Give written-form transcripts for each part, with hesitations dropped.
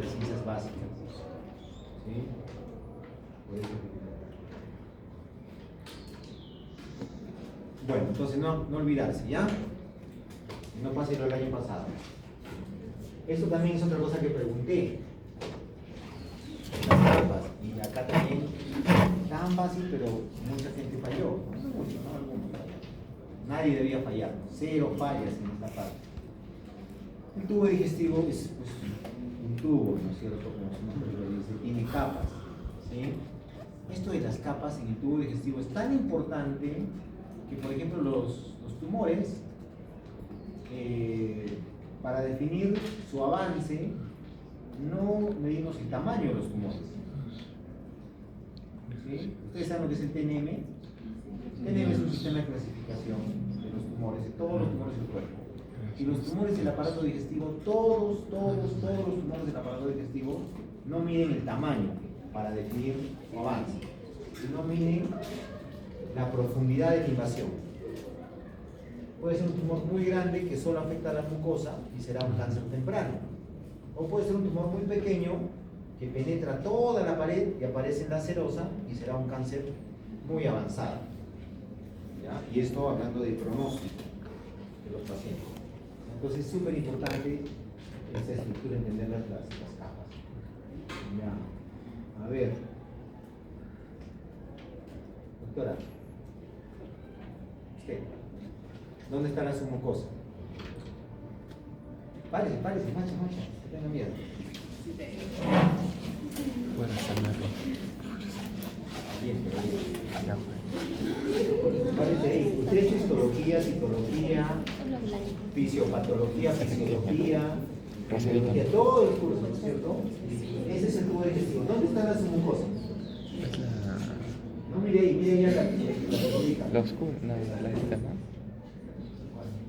las ciencias básicas. ¿Sí? Por eso. Bueno, entonces no olvidarse, ¿ya? No pase lo del año pasado. Esto también es otra cosa que pregunté. Las capas. Y acá también, tan fácil, pero mucha gente falló. No mucho, ¿no? Algunos fallaron. Nadie debía fallar. Cero fallas en esta parte. El tubo digestivo es pues, un tubo, ¿no es cierto? Como su nombre lo dice, tiene capas. ¿Sí? Esto de las capas en el tubo digestivo es tan importante que, por ejemplo, los tumores, para definir su avance, no medimos el tamaño de los tumores. ¿Sí? Ustedes saben lo que es el TNM. TNM es un sistema de clasificación de los tumores, de todos los tumores del cuerpo. Y los tumores del aparato digestivo, todos los tumores del aparato digestivo no miden el tamaño para definir su avance, sino miden la profundidad de la invasión. Puede ser un tumor muy grande que solo afecta a la mucosa y será un cáncer temprano. O puede ser un tumor muy pequeño que penetra toda la pared y aparece en la serosa y será un cáncer muy avanzado. ¿Ya? Y esto hablando de pronóstico de los pacientes. Entonces es súper importante esta estructura, entender las capas. Ya. A ver. Doctora. Usted. ¿Dónde está la submucosa? Párese, marcha. No tenga miedo. Bueno, Bien. Párese ahí. Usted ha hecho histología, citología, fisiopatología, fisiología, todo el curso, ¿no es cierto? Ese es el tubo digestivo. ¿Dónde está la submucosa? No, mire ahí la ubica. La oscura, la esta, ¿no?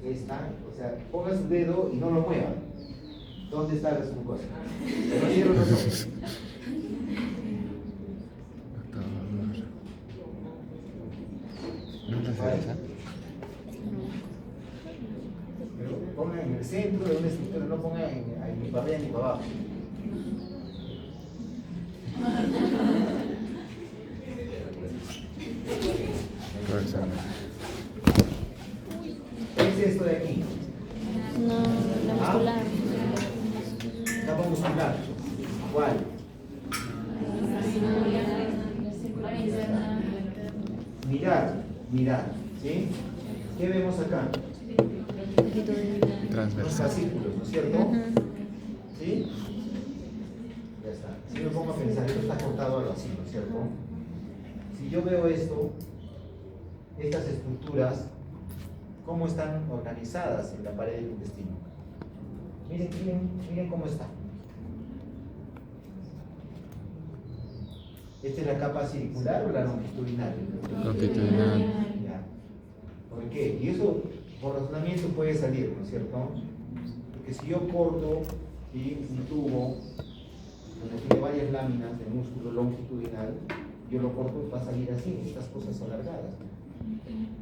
Está, o sea, ponga su dedo y no lo mueva. ¿Dónde está la submucosa? ¿No cierro los ojos? ¿No la sabes, Pero ponga en el centro de una estructura, no ponga ni para arriba ni para abajo. ¿Qué es esto de aquí? No, la muscular. Capa muscular. ¿Cuál? Mirar. ¿Sí? ¿Qué vemos acá? Los transversal. fascículos, ¿no es cierto? ¿Sí? Ya está. Si me pongo a pensar, esto está cortado algo así, ¿no es cierto? Si yo veo esto, estas estructuras, ¿cómo están organizadas en la pared del intestino? Miren cómo está. ¿Esta es la capa circular o la longitudinal? Longitudinal. Ya. ¿Por qué? Y eso por razonamiento puede salir, ¿no es cierto? Porque si yo corto un tubo donde tiene varias láminas de músculo longitudinal, yo lo corto, va a salir así, estas cosas alargadas.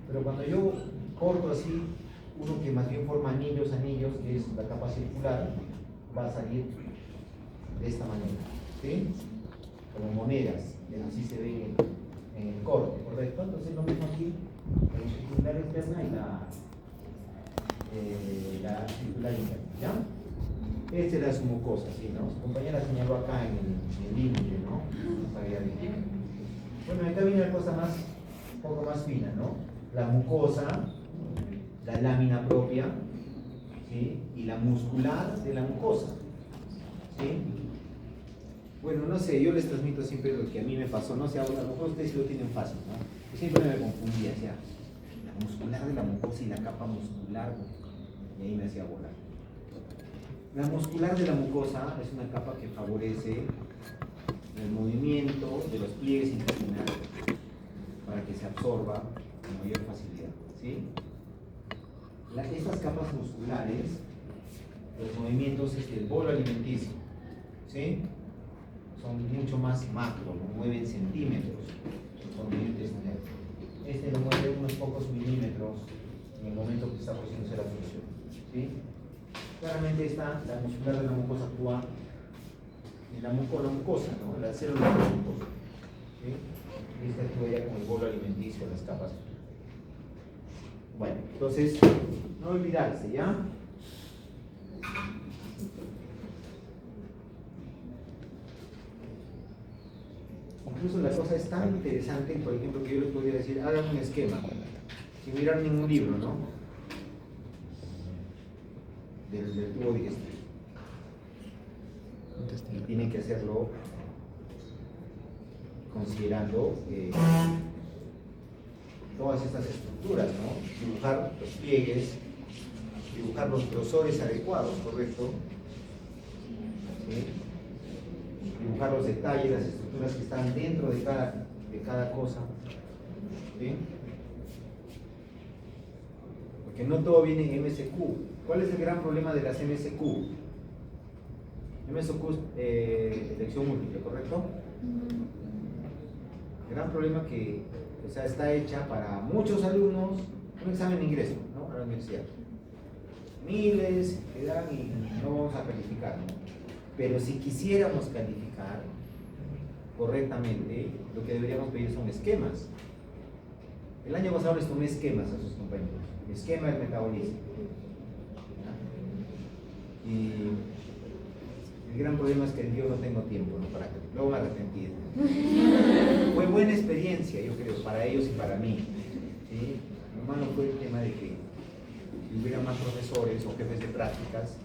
Pero cuando yo corto así, uno que más bien forma anillos, que es la capa circular, va a salir de esta manera, ¿sí? Como monedas, así se ve en el corte, ¿correcto? Entonces lo mismo aquí, la longitudinal externa y la circular interna, ¿ya? Esta es la submucosa, ¿sí, no? Su compañera señaló acá en el límite, ¿no? Bueno, acá viene la cosa un poco más fina, ¿no? La mucosa, la lámina propia, ¿sí? Y la muscular de la mucosa, ¿sí? Bueno, no sé, yo les transmito siempre lo que a mí me pasó, no sé, a lo mejor ustedes lo tienen fácil, ¿no? Yo siempre me confundía, decía, la muscular de la mucosa y la capa muscular, y ahí me hacía volar. La muscular de la mucosa es una capa que favorece el movimiento de los pliegues intestinales para que se absorba con mayor facilidad, ¿sí? Estas capas musculares, los movimientos del bolo alimenticio, ¿sí? Son mucho más macro, lo mueven centímetros por medio intestinal. Este lo mueve unos pocos milímetros en el momento que está produciéndose la función, ¿sí? Claramente la muscular de la mucosa actúa y la mucosa, ¿no? La célula de la mucosa. ¿Sí? Y esta actúa ya como el bolo alimenticio de las capas. Bueno, entonces, no olvidarse, ¿ya? Incluso la cosa es tan interesante, por ejemplo, que yo les podría decir, hagan un esquema, sin mirar ningún libro, ¿no? Del tubo digestivo. Y tienen que hacerlo considerando todas estas estructuras, ¿no? Dibujar los pliegues, dibujar los grosores adecuados, ¿correcto? ¿Sí? Dibujar los detalles, las estructuras que están dentro de cada cosa. ¿Sí? Porque no todo viene en MSQ. ¿Cuál es el gran problema de las MSQ? MSQ es elección múltiple, ¿correcto? El gran problema que está hecha para muchos alumnos, un examen de ingreso, ¿no? A la universidad. Miles que dan y no vamos a calificar, ¿no? Pero si quisiéramos calificar correctamente, lo que deberíamos pedir son esquemas. El año pasado les tomé esquemas a sus compañeros. Esquema del metabolismo. ¿Ya? Y el gran problema es que yo no tengo tiempo, ¿no? Para que luego me arrepentí. Fue buena experiencia, yo creo, para ellos y para mí. ¿Sí? Lo malo fue el tema de que si hubiera más profesores o jefes de prácticas,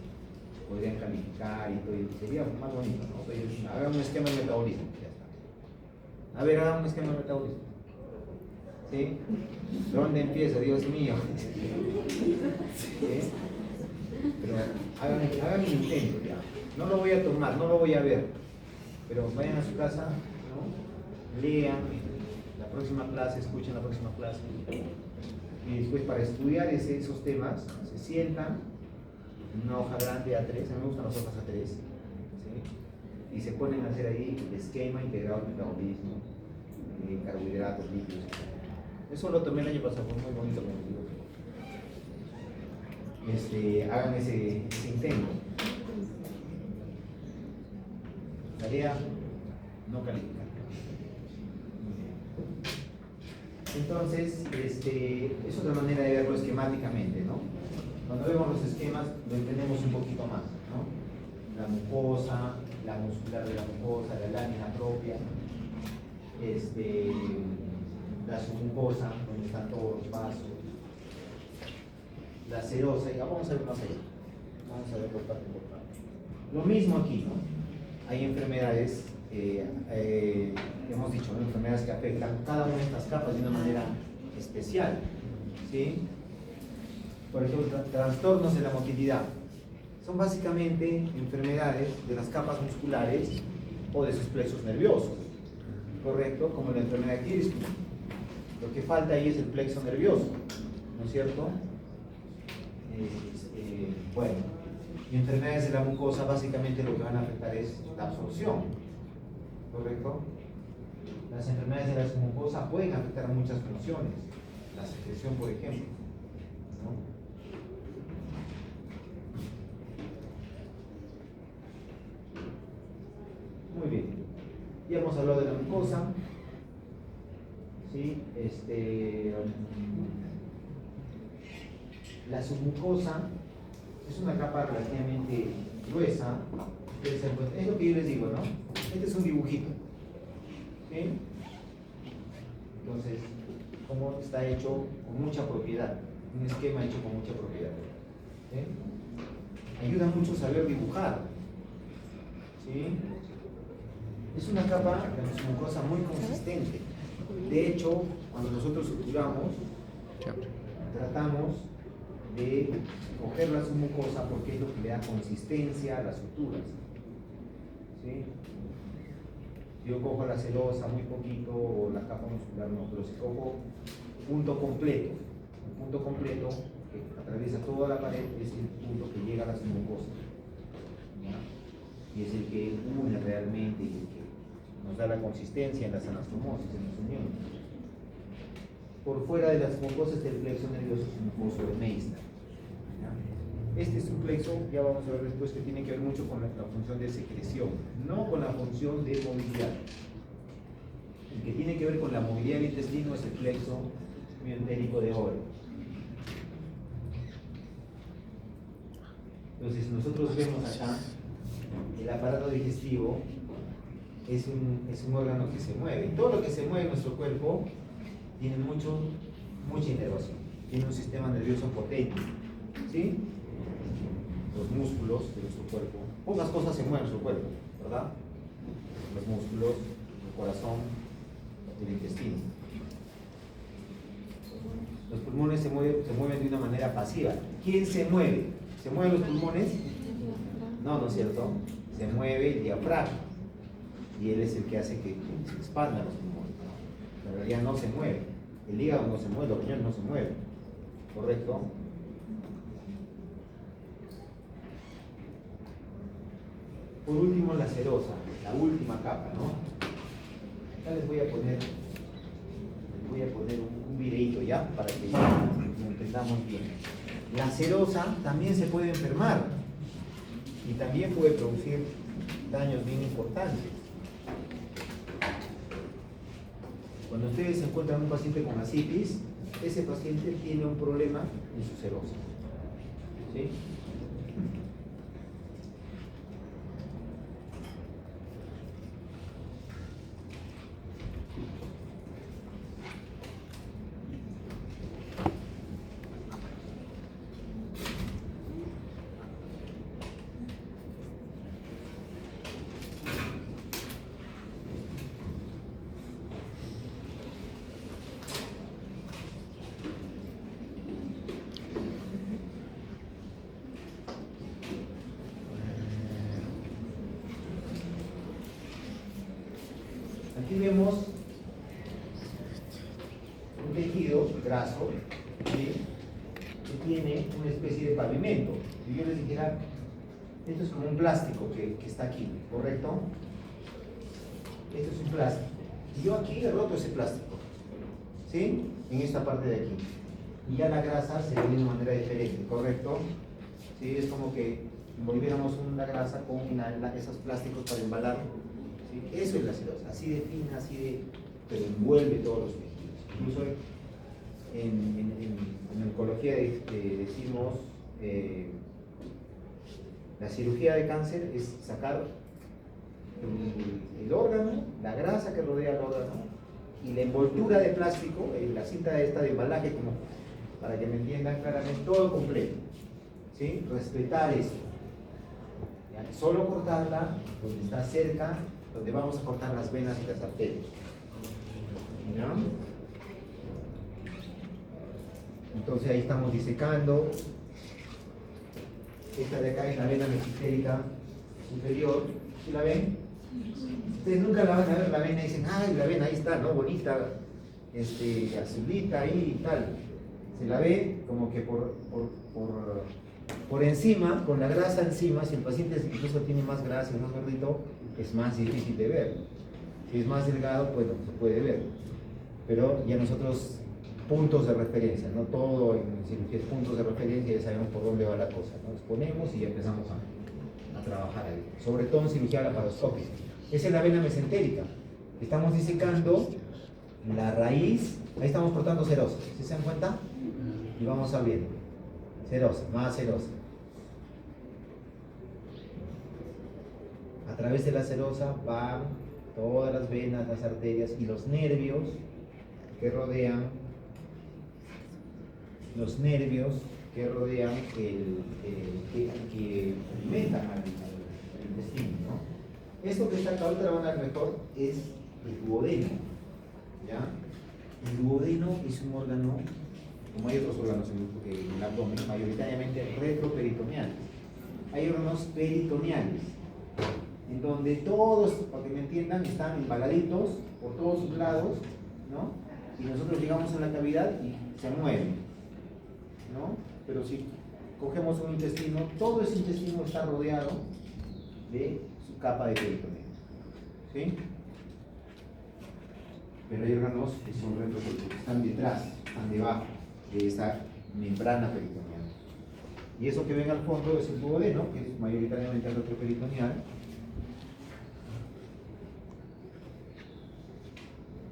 podrían calificar y todo, y sería más bonito, ¿no? Pero hagan un esquema de metabolismo, ya está. A ver, hagan un esquema de metabolismo. ¿Sí? ¿Dónde empieza, Dios mío? ¿Sí? Pero hagan el intento, ya. No lo voy a tomar, no lo voy a ver, pero vayan a su casa, ¿no? Lean la próxima clase, escuchen la próxima clase, y después para estudiar esos temas se sientan en una hoja grande A3, a mí me gustan las hojas A3, ¿sí? Y se ponen a hacer ahí el esquema integrado del metabolismo, carbohidratos, lípidos. Eso lo tomé el año pasado, fue muy bonito, como digo. Hagan ese intento. Tarea no calificar. Entonces, es otra manera de verlo esquemáticamente, ¿no? Cuando vemos los esquemas lo entendemos un poquito más, ¿no? La mucosa, la muscular de la mucosa, la lámina propia, la submucosa, donde están todos los vasos, la serosa, y vamos a ver más allá. Vamos a ver por parte por parte. Lo mismo aquí, ¿no? Hay enfermedades, hemos dicho, ¿no? Enfermedades que afectan cada una de estas capas de una manera especial, ¿sí? Por ejemplo, trastornos de la motilidad. Son básicamente enfermedades de las capas musculares o de sus plexos nerviosos, ¿correcto? Como la enfermedad de Kirschner. Lo que falta ahí es el plexo nervioso, ¿no es cierto? Bueno, y enfermedades de la mucosa básicamente lo que van a afectar es la absorción, ¿correcto? Las enfermedades de la mucosa pueden afectar muchas funciones, la secreción, por ejemplo, ¿no? Muy bien, ya hemos hablado de la mucosa, ¿sí? La submucosa es una capa relativamente gruesa, es lo que yo les digo, ¿no? Este es un dibujito, ¿sí? Entonces, como está hecho con mucha propiedad, un esquema hecho con mucha propiedad, ¿sí? Ayuda mucho saber dibujar, ¿sí? Es una capa de submucosa muy consistente. De hecho, cuando nosotros suturamos, tratamos de coger la submucosa porque es lo que le da consistencia a las suturas, ¿sí? Yo cojo la serosa muy poquito o la capa muscular no, pero si cojo punto completo, un punto completo que atraviesa toda la pared es el punto que llega a la submucosa, ¿ya? Y es el que une realmente y el que nos da la consistencia en las anastomosis, en las uniones. Por fuera de las mucosas del plexo nervioso submucoso de Meissner, ¿ya? Este suplexo, ya vamos a ver después, que tiene que ver mucho con la función de secreción, no con la función de movilidad. El que tiene que ver con la movilidad del intestino es el plexo mientérico de oro. Entonces nosotros vemos acá, el aparato digestivo es un órgano que se mueve. Y todo lo que se mueve en nuestro cuerpo tiene mucha inervación. Tiene un sistema nervioso potente. ¿Sí? Los músculos de nuestro cuerpo. Pocas cosas se mueven en nuestro cuerpo, ¿verdad? Los músculos, el corazón, el intestino. Los pulmones se mueven de una manera pasiva. ¿Quién se mueve? ¿Se mueven los pulmones? No, ¿no es cierto? Se mueve el diafragma. Y él es el que hace que se expandan los pulmones. ¿No? En realidad no se mueve. El hígado no se mueve, los riñones no se mueven. ¿Correcto? Por último, la serosa, la última capa, ¿no? Acá les voy a poner un videito ya para que lo entendamos bien. La serosa también se puede enfermar y también puede producir daños bien importantes. Cuando ustedes encuentran un paciente con ascitis, ese paciente tiene un problema en su serosa. ¿Sí? Aquí vemos un tejido graso, ¿sí?, que tiene una especie de pavimento. Si yo les dijera, esto es como un plástico que está aquí, ¿correcto? Esto es un plástico. Y yo aquí he roto ese plástico, ¿sí?, en esta parte de aquí. Y ya la grasa se ve de una manera diferente, ¿correcto? ¿Sí? Es como que envolviéramos una grasa con esos plásticos para embalar. ¿Sí? Eso es la serosa, así de fina, pero envuelve todos los tejidos. Incluso en oncología decimos, la cirugía de cáncer es sacar el órgano, la grasa que rodea el órgano y la envoltura de plástico, la cinta esta de embalaje, como para que me entiendan claramente, todo completo. ¿Sí? Respetar eso. ¿Ya? Solo cortarla donde está cerca, donde vamos a cortar las venas y las arterias. ¿Ya? Entonces ahí estamos disecando. Esta de acá es la vena mesentérica superior. ¿Sí la ven? Ustedes nunca la van a ver la vena y dicen, ay, la vena ahí está, ¿no? Bonita, azulita ahí y tal. Se la ve como que por encima, con la grasa encima. Si el paciente incluso tiene más grasa y más gordito, es más difícil de ver. Si es más delgado, pues no se puede ver. Pero ya nosotros, puntos de referencia, no todo en cirugía es puntos de referencia, ya sabemos por dónde va la cosa, ¿no? Nos ponemos y ya empezamos a trabajar ahí, sobre todo en cirugía laparoscópica. Esa es la vena mesentérica. Estamos disecando la raíz, ahí estamos cortando serosa, ¿sí se dan cuenta? Y vamos abriendo, serosa, más serosa. A través de la serosa van todas las venas, las arterias y los nervios que rodean que alimentan al intestino, ¿no? Esto que está acá, ahorita lo van a ver mejor, es el duodeno, ¿ya? El duodeno es un órgano, como hay otros órganos en el abdomen, mayoritariamente retroperitoneales. Hay órganos peritoneales, en donde todos, para que me entiendan, están embaladitos por todos sus lados, ¿no? Y nosotros llegamos a la cavidad y se mueven, ¿no? Pero si cogemos un intestino, todo ese intestino está rodeado de su capa de peritoneo, ¿sí? Pero hay órganos que son retroperitoneales, están detrás, están debajo de esa membrana peritoneal. Y eso que ven al fondo es el duodeno, que es mayoritariamente el retroperitoneal.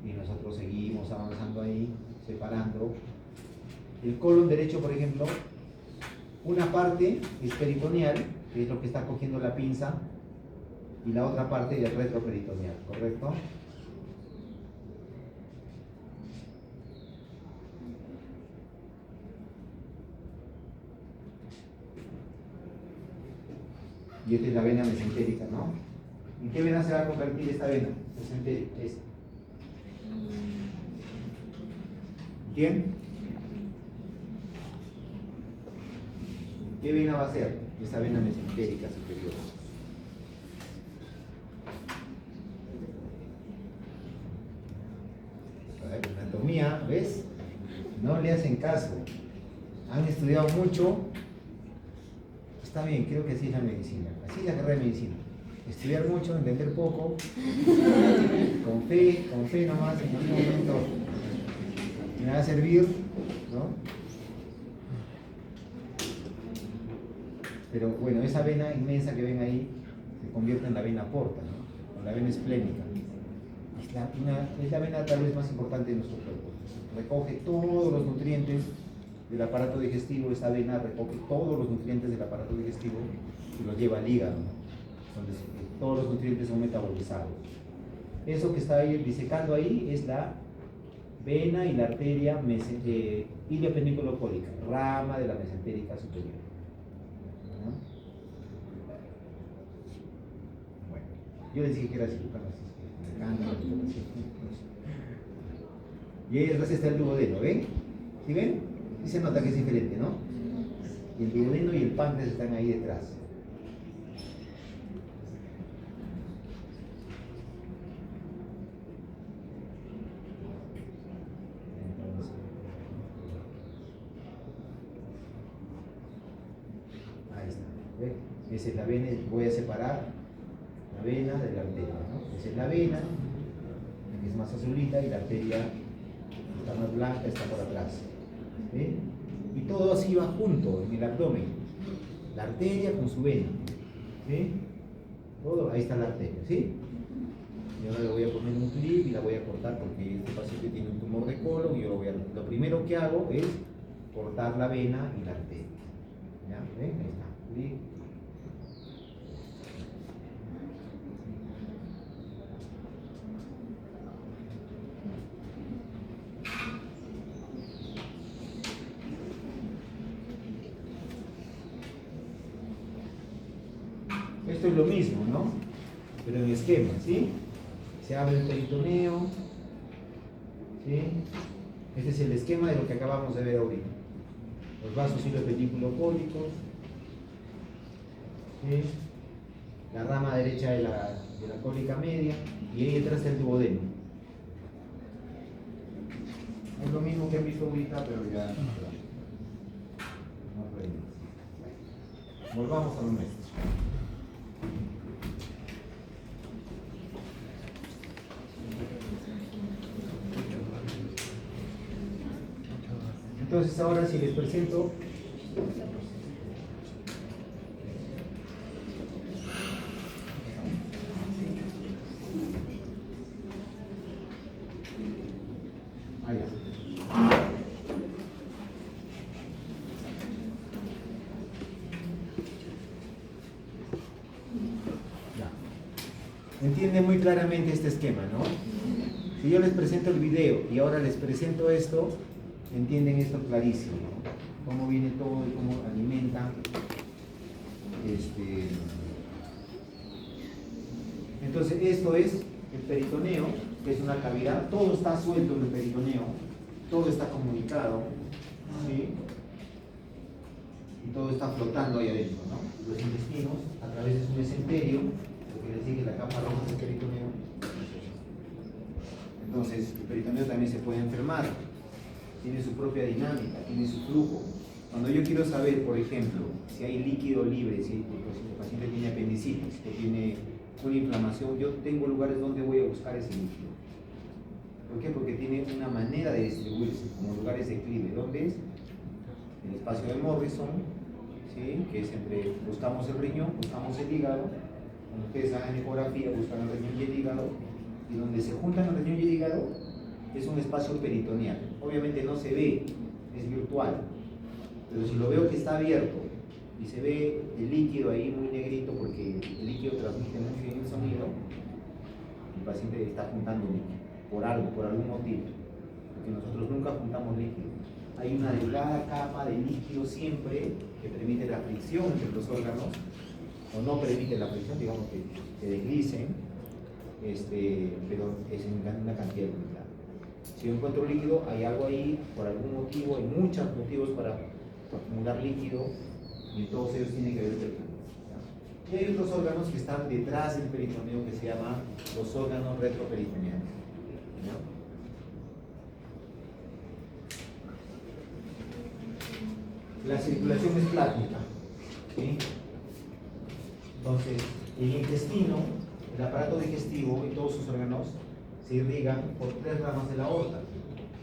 Y nosotros seguimos avanzando ahí, separando. El colon derecho, por ejemplo, una parte es peritoneal, que es lo que está cogiendo la pinza, y la otra parte es retroperitoneal, ¿correcto? Y esta es la vena mesentérica, ¿no? ¿En qué vena se va a convertir esta vena mesentérica? Esta. ¿Quién? ¿Qué vena va a ser? Esta vena mesentérica superior. A ver, anatomía, ¿ves? No le hacen caso. Han estudiado mucho. Está bien, creo que así es la medicina. Así es la carrera de medicina. Estudiar mucho, entender poco, con fe nomás, en algún momento me va a servir, ¿no? Pero bueno, esa vena inmensa que ven ahí se convierte en la vena porta, ¿no? O la vena esplénica. Es la vena tal vez más importante de nuestro cuerpo. Recoge todos los nutrientes del aparato digestivo. Esta vena recoge todos los nutrientes del aparato digestivo y los lleva al hígado, ¿no? Donde todos los nutrientes son metabolizados. Eso que está ahí disecando ahí es la vena y la arteria iliopendiculocólica, rama de la mesentérica superior. ¿No? Bueno, yo les dije que era cirujano, así que me encanta la cirugía. Y ahí atrás está el duodeno, ¿ven? ¿Sí ven? Sí se nota que es diferente, ¿no? Y el duodeno y el páncreas están ahí detrás. Ahí está. ¿Ve? Esa es la vena, voy a separar la vena de la arteria, ¿no? Esa es la vena, que es más azulita, y la arteria está más blanca, está por atrás. ¿Ve? Y todo así va junto en el abdomen. La arteria con su vena. ¿Sí? Todo, ahí está la arteria, ¿sí? Y ahora le voy a poner un clip y la voy a cortar porque este paciente tiene un tumor de colon y yo lo primero que hago es cortar la vena y la arteria. ¿Ya? ¿Ven? Ahí está. Clip. Esto es lo mismo, ¿no? Pero en esquema, ¿sí? Se abre el peritoneo, ¿sí? Este es el esquema de lo que acabamos de ver ahorita. Los vasos iliopendiculocólicos, ¿sí? La rama derecha de la cólica media, y ahí detrás está el duodeno. Es lo mismo que han visto ahorita, pero ya no aprendemos. Volvamos a lo nuestro. Entonces ahora si les presento allá. Entienden muy claramente este esquema, ¿no? Si yo les presento el video y ahora les presento esto, entienden esto clarísimo, ¿no? Cómo viene todo y cómo alimenta. Entonces esto es el peritoneo, que es una cavidad, todo está suelto en el peritoneo, todo está comunicado, ¿sí? Y todo está flotando ahí adentro, ¿no? Los intestinos, a través de su mesenterio, lo que les dije, la capa roja del peritoneo. Entonces el peritoneo también se puede enfermar. Tiene su propia dinámica, tiene su flujo. Cuando yo quiero saber, por ejemplo, si hay líquido libre, si el paciente tiene apendicitis o tiene una inflamación, yo tengo lugares donde voy a buscar ese líquido. ¿Por qué? Porque tiene una manera de distribuirse, como lugares de clive. ¿Dónde es? El espacio de Morrison, ¿sí? Que siempre buscamos el riñón, buscamos el hígado. Cuando ustedes hagan ecografía, buscan el riñón y el hígado. Y donde se juntan el riñón y el hígado es un espacio peritoneal. Obviamente no se ve, es virtual. Pero si lo veo que está abierto y se ve el líquido ahí muy negrito, porque el líquido transmite muy bien el sonido, el paciente está juntando líquido, por algún motivo, porque nosotros nunca juntamos líquido. Hay una delgada capa de líquido siempre que permite la fricción entre los órganos, o no permite la fricción, digamos que se deslicen, pero es en una cantidad limitada. Si yo encuentro líquido, hay algo ahí, por algún motivo, hay muchos motivos para acumular líquido, y todos ellos tienen que ver con el peritoneo. Y hay otros órganos que están detrás del peritoneo que se llaman los órganos retroperitoneales. La circulación es plásmica, ¿sí? Entonces, el intestino, el aparato digestivo y todos sus órganos se irrigan por 3 ramas de la aorta,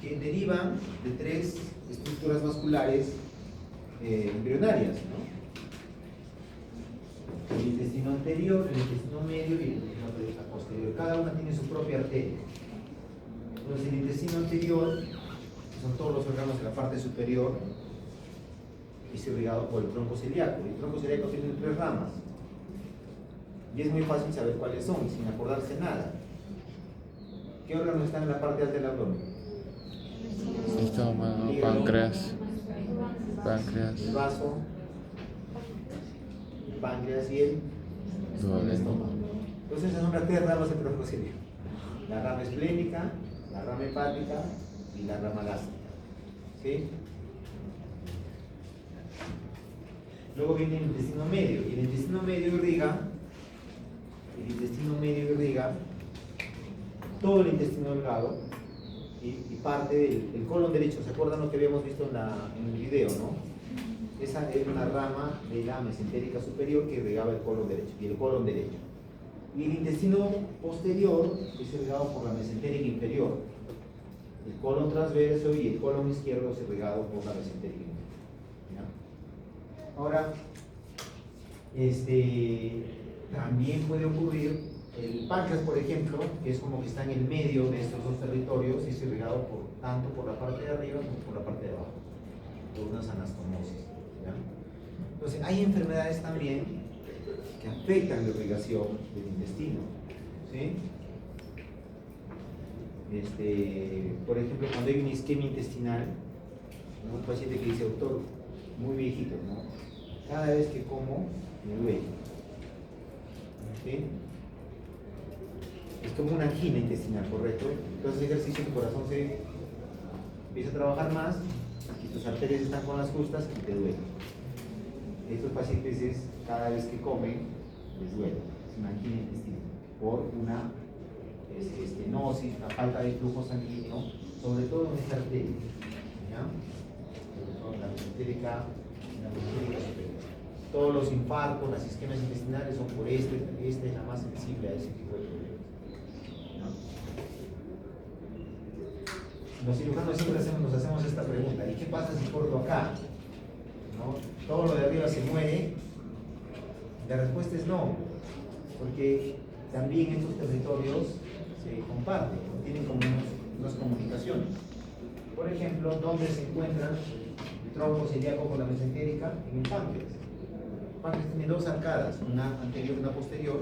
que derivan de 3 estructuras vasculares embrionarias, ¿no? El intestino anterior, el intestino medio y el intestino posterior. Cada una tiene su propia arteria. Entonces, el intestino anterior, que son todos los órganos de la parte superior, es irrigado por el tronco celíaco. El tronco celíaco tiene 3 ramas. Y es muy fácil saber cuáles son, sin acordarse nada. ¿Qué órganos están en la parte alta del abdomen? Estómago, páncreas. El vaso, el páncreas y el estómago. Entonces se nombran 3 ramas del tronco celíaco: la rama esplénica, la rama hepática y la rama gástrica. ¿Sí? Luego viene el intestino medio, y el intestino medio irriga todo el intestino delgado y parte del colon derecho. ¿Se acuerdan lo que habíamos visto en el video, no? Esa era una rama de la mesentérica superior que irrigaba el colon derecho y el colon derecho. Y el intestino posterior es irrigado por la mesentérica inferior. El colon transverso y el colon izquierdo es irrigado por la mesentérica inferior. ¿Ya? Ahora, también puede ocurrir el páncreas, por ejemplo, que es como que está en el medio de estos 2 territorios y es irrigado tanto por la parte de arriba como por la parte de abajo, por unas anastomosis. ¿Ya? Entonces, hay enfermedades también que afectan la irrigación del intestino. ¿Sí? Por ejemplo, cuando hay una isquemia intestinal, ¿no? Un paciente que dice: doctor, muy viejito, ¿no? Cada vez que como, me duele. ¿Sí? Es como una angina intestinal, ¿correcto? Entonces, el ejercicio, tu corazón se empieza a trabajar más y tus arterias están con las justas y te duele. Estos pacientes cada vez que comen les duele. Es una angina intestinal por una estenosis, una falta de flujo sanguíneo, sobre todo en esta arteria. ¿Ya? La mesentérica superior. Todos los infartos, las isquemias intestinales son por esta es la más sensible a ese tipo de problemas. Los cirujanos siempre nos hacemos esta pregunta: ¿y qué pasa si corto acá? ¿No? Todo lo de arriba se muere. La respuesta es no, porque también estos territorios se comparten, tienen como unas comunicaciones. Por ejemplo, ¿dónde se encuentra el tronco celíaco con la mesentérica? En el páncreas. El páncreas tiene 2 arcadas, una anterior y una posterior,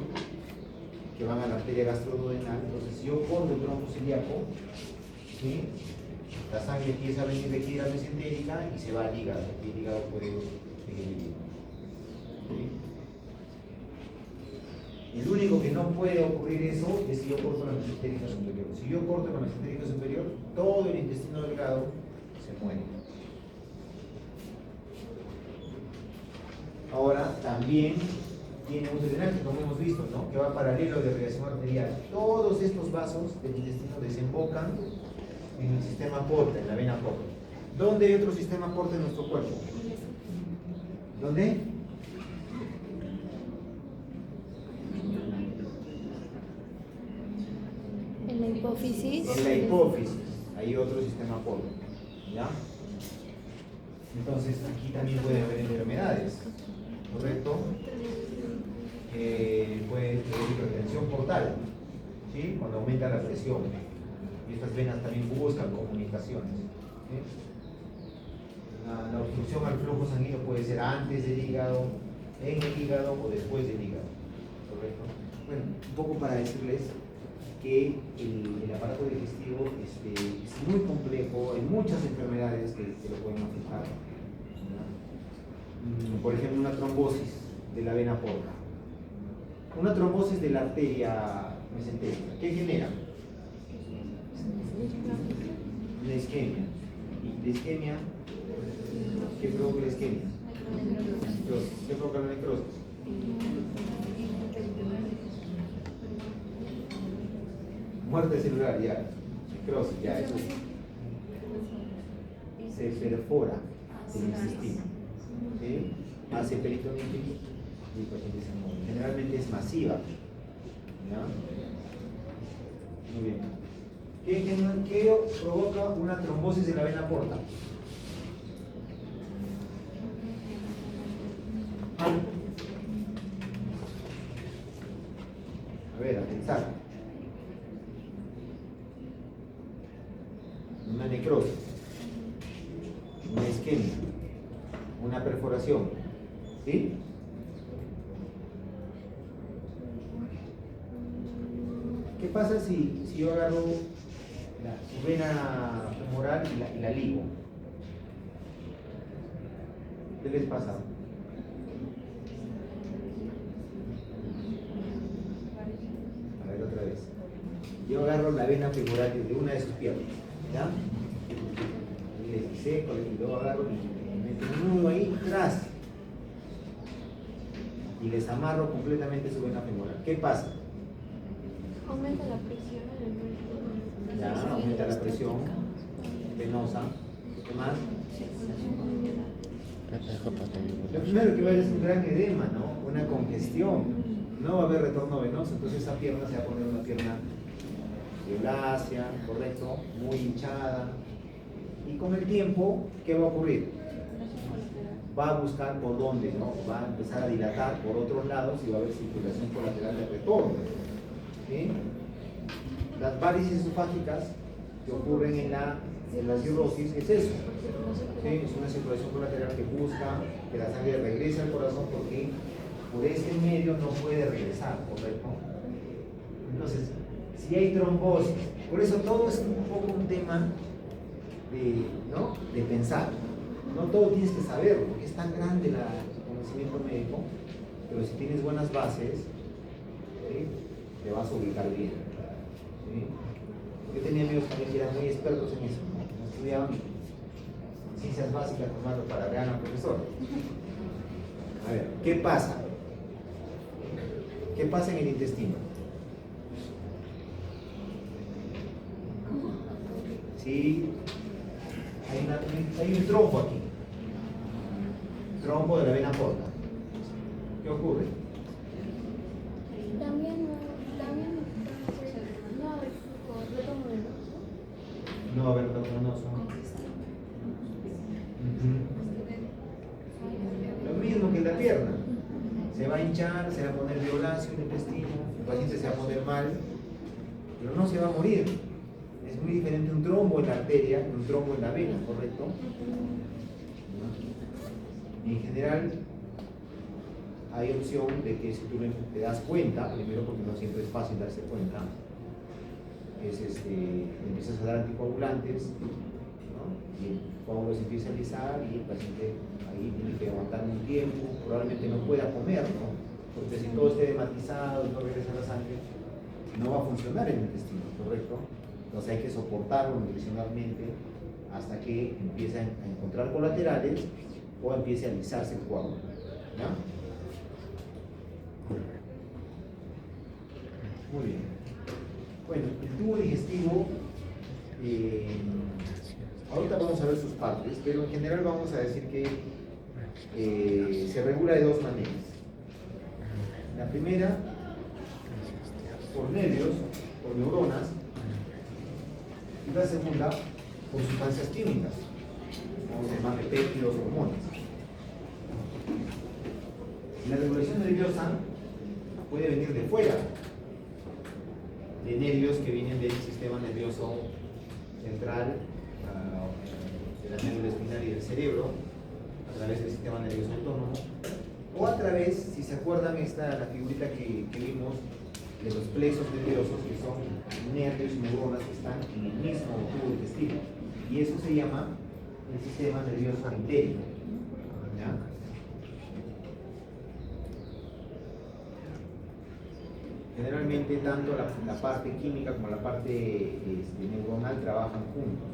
que van a la arteria gastroduodenal. Entonces, si yo corto el tronco celíaco, ¿sí?, la sangre empieza a venir de aquí de la mesentérica y se va al hígado, y el hígado puede seguir. ¿Sí? El único que no puede ocurrir eso es si yo corto la mesentérica superior. Si yo corto la mesentérica superior, todo el intestino delgado se muere. Ahora, también tiene un drenaje, como hemos visto, ¿no?, que va paralelo de irrigación arterial. Todos estos vasos del intestino desembocan en el sistema porta, en la vena porta. ¿Dónde hay otro sistema porta en nuestro cuerpo? ¿Dónde? En la hipófisis. En la hipófisis hay otro sistema porta. ¿Ya? Entonces aquí también puede haber enfermedades, ¿correcto? Puede haber hipertensión portal, ¿sí? Cuando aumenta la presión. Y estas venas también buscan comunicaciones, ¿sí? La obstrucción al flujo sanguíneo puede ser antes del hígado, en el hígado o después del hígado, ¿correcto? Bueno, un poco para decirles que el aparato digestivo es muy complejo, hay muchas enfermedades que lo pueden afectar, ¿no? Por ejemplo, una trombosis de la vena porta, una trombosis de la arteria mesentérica, ¿qué genera? Una isquemia. ¿Y la isquemia? ¿Qué provoca la isquemia? Necrosis. ¿Qué provoca la necrosis? Muerte celular, ya. Necrosis, ya, eso se perfora el intestino, ¿sí? Hace peritonitis y el paciente se muere. Generalmente es masiva, ¿ya? Muy bien. ¿Qué provoca una trombosis en la vena porta? A ver, a pensar. Una necrosis, una isquemia, una perforación, ¿sí? ¿Qué pasa si yo agarro su vena femoral y la ligo? ¿Qué les pasa? A ver otra vez. Yo agarro la vena femoral de una de sus piernas, ¿ya? Y les seco, y luego agarro y meto un nudo ahí atrás y les amarro completamente su vena femoral. ¿Qué pasa? Aumenta la presión en el Ya, aumenta la presión venosa. ¿Qué más? Lo primero que va a haber es un gran edema, ¿no? Una congestión. No va a haber retorno venoso, entonces esa pierna se va a poner una pierna violácea, ¿correcto? Muy hinchada. Y con el tiempo, ¿qué va a ocurrir? Va a buscar por dónde, ¿no? Va a empezar a dilatar por otros lados y va a haber circulación colateral de retorno, ¿sí? Las varices esofágicas que ocurren en la cirrosis es eso, ¿sí? Es una circulación colateral que busca que la sangre regrese al corazón porque por este medio no puede regresar, ¿correcto? Entonces, si hay trombosis, por eso todo es un poco un tema de pensar. No todo tienes que saberlo, porque es tan grande el conocimiento médico, pero si tienes buenas bases, ¿sí? Te vas a ubicar bien, ¿sí? Yo tenía amigos también que eran muy expertos en eso, ¿no? Estudiaban ciencias básicas tomarlo para gran profesor. A ver, ¿qué pasa? ¿Qué pasa en el intestino? Sí, hay un trombo aquí, trombo de la vena porta. ¿Qué ocurre? También no hay retorno venoso. No va a haber retorno venoso. Lo mismo que en la pierna. Se va a hinchar, se va a poner violáceo el intestino, el paciente se va a poner mal, pero no se va a morir. Es muy diferente un trombo en la arteria que un trombo en la vena, ¿correcto? En general, hay opción de que si tú te das cuenta, primero porque no siempre es fácil darse cuenta, empiezas a dar anticoagulantes, ¿no? Y el coágulo se empieza a alisar y el paciente ahí tiene que aguantar un tiempo, probablemente no pueda comer, ¿no? Porque si todo esté dematizado y no regresa la sangre, no va a funcionar el intestino, ¿correcto? Entonces hay que soportarlo nutricionalmente hasta que empiece a encontrar colaterales o empiece a alisarse el coágulo, ¿ya? Muy bien. Bueno, el tubo digestivo, ahorita vamos a ver sus partes, pero en general vamos a decir que se regula de dos maneras. La primera, por nervios, por neuronas, y la segunda, por sustancias químicas. vamos a llamarle péptidos, hormonas. La regulación nerviosa puede venir de fuera, de nervios que vienen del sistema nervioso central, de la médula espinal y del cerebro, a través del sistema nervioso autónomo, o a través, si se acuerdan, la figurita que vimos de los plexos nerviosos, que son nervios y neuronas que están en el mismo tubo digestivo, y eso se llama el sistema nervioso entérico. ¿Ya? Generalmente tanto la parte química como la parte neuronal trabajan juntos.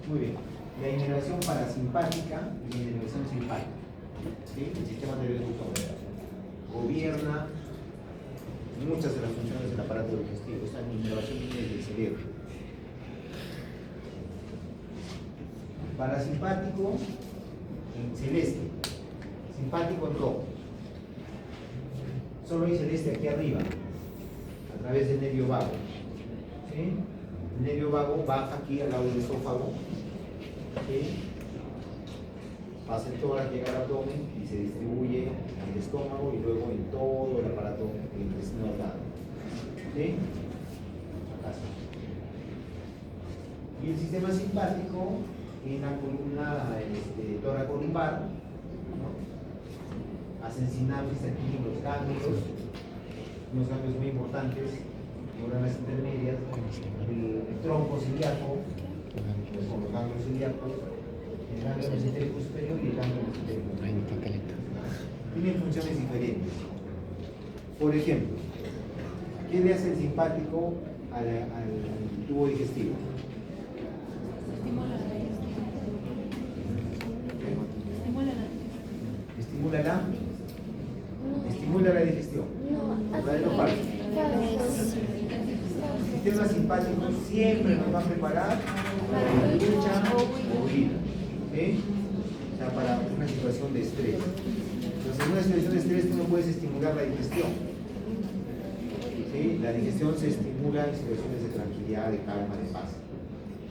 Muy bien. La inervación parasimpática y la inervación simpática. ¿Sí? El sistema nervioso autónomo gobierna muchas de las funciones del aparato digestivo. Esta inervación viene desde el cerebro. Parasimpático en celeste, simpático en rojo. Solo hay celeste aquí arriba, a través del nervio vago. ¿Sí? El nervio vago baja aquí al lado del esófago, ¿sí? Pasa el tórax, llega al abdomen y se distribuye en el estómago y luego en todo el aparato intestinal delgado. ¿Sí? Acá está. Y el sistema simpático en la columna tóraco-lumbar, ¿no? Hacen sinapsis aquí en los ganglios, unos ganglios muy importantes, neuronas intermedias, el tronco ciliaco, con los ganglios ciliacos, el ganglio mesentérico superior y el ganglio mesentérico inferior. Tienen funciones diferentes. Por ejemplo, ¿qué le hace el simpático al tubo digestivo? Estimula la digestión. ¿Verdadero o falso? El sistema simpático siempre nos va a preparar para la lucha o huida. ¿Sí? O sea, para una situación de estrés. Entonces, en una situación de estrés tú no puedes estimular la digestión. ¿Sí? La digestión se estimula en situaciones de tranquilidad, de calma, de paz.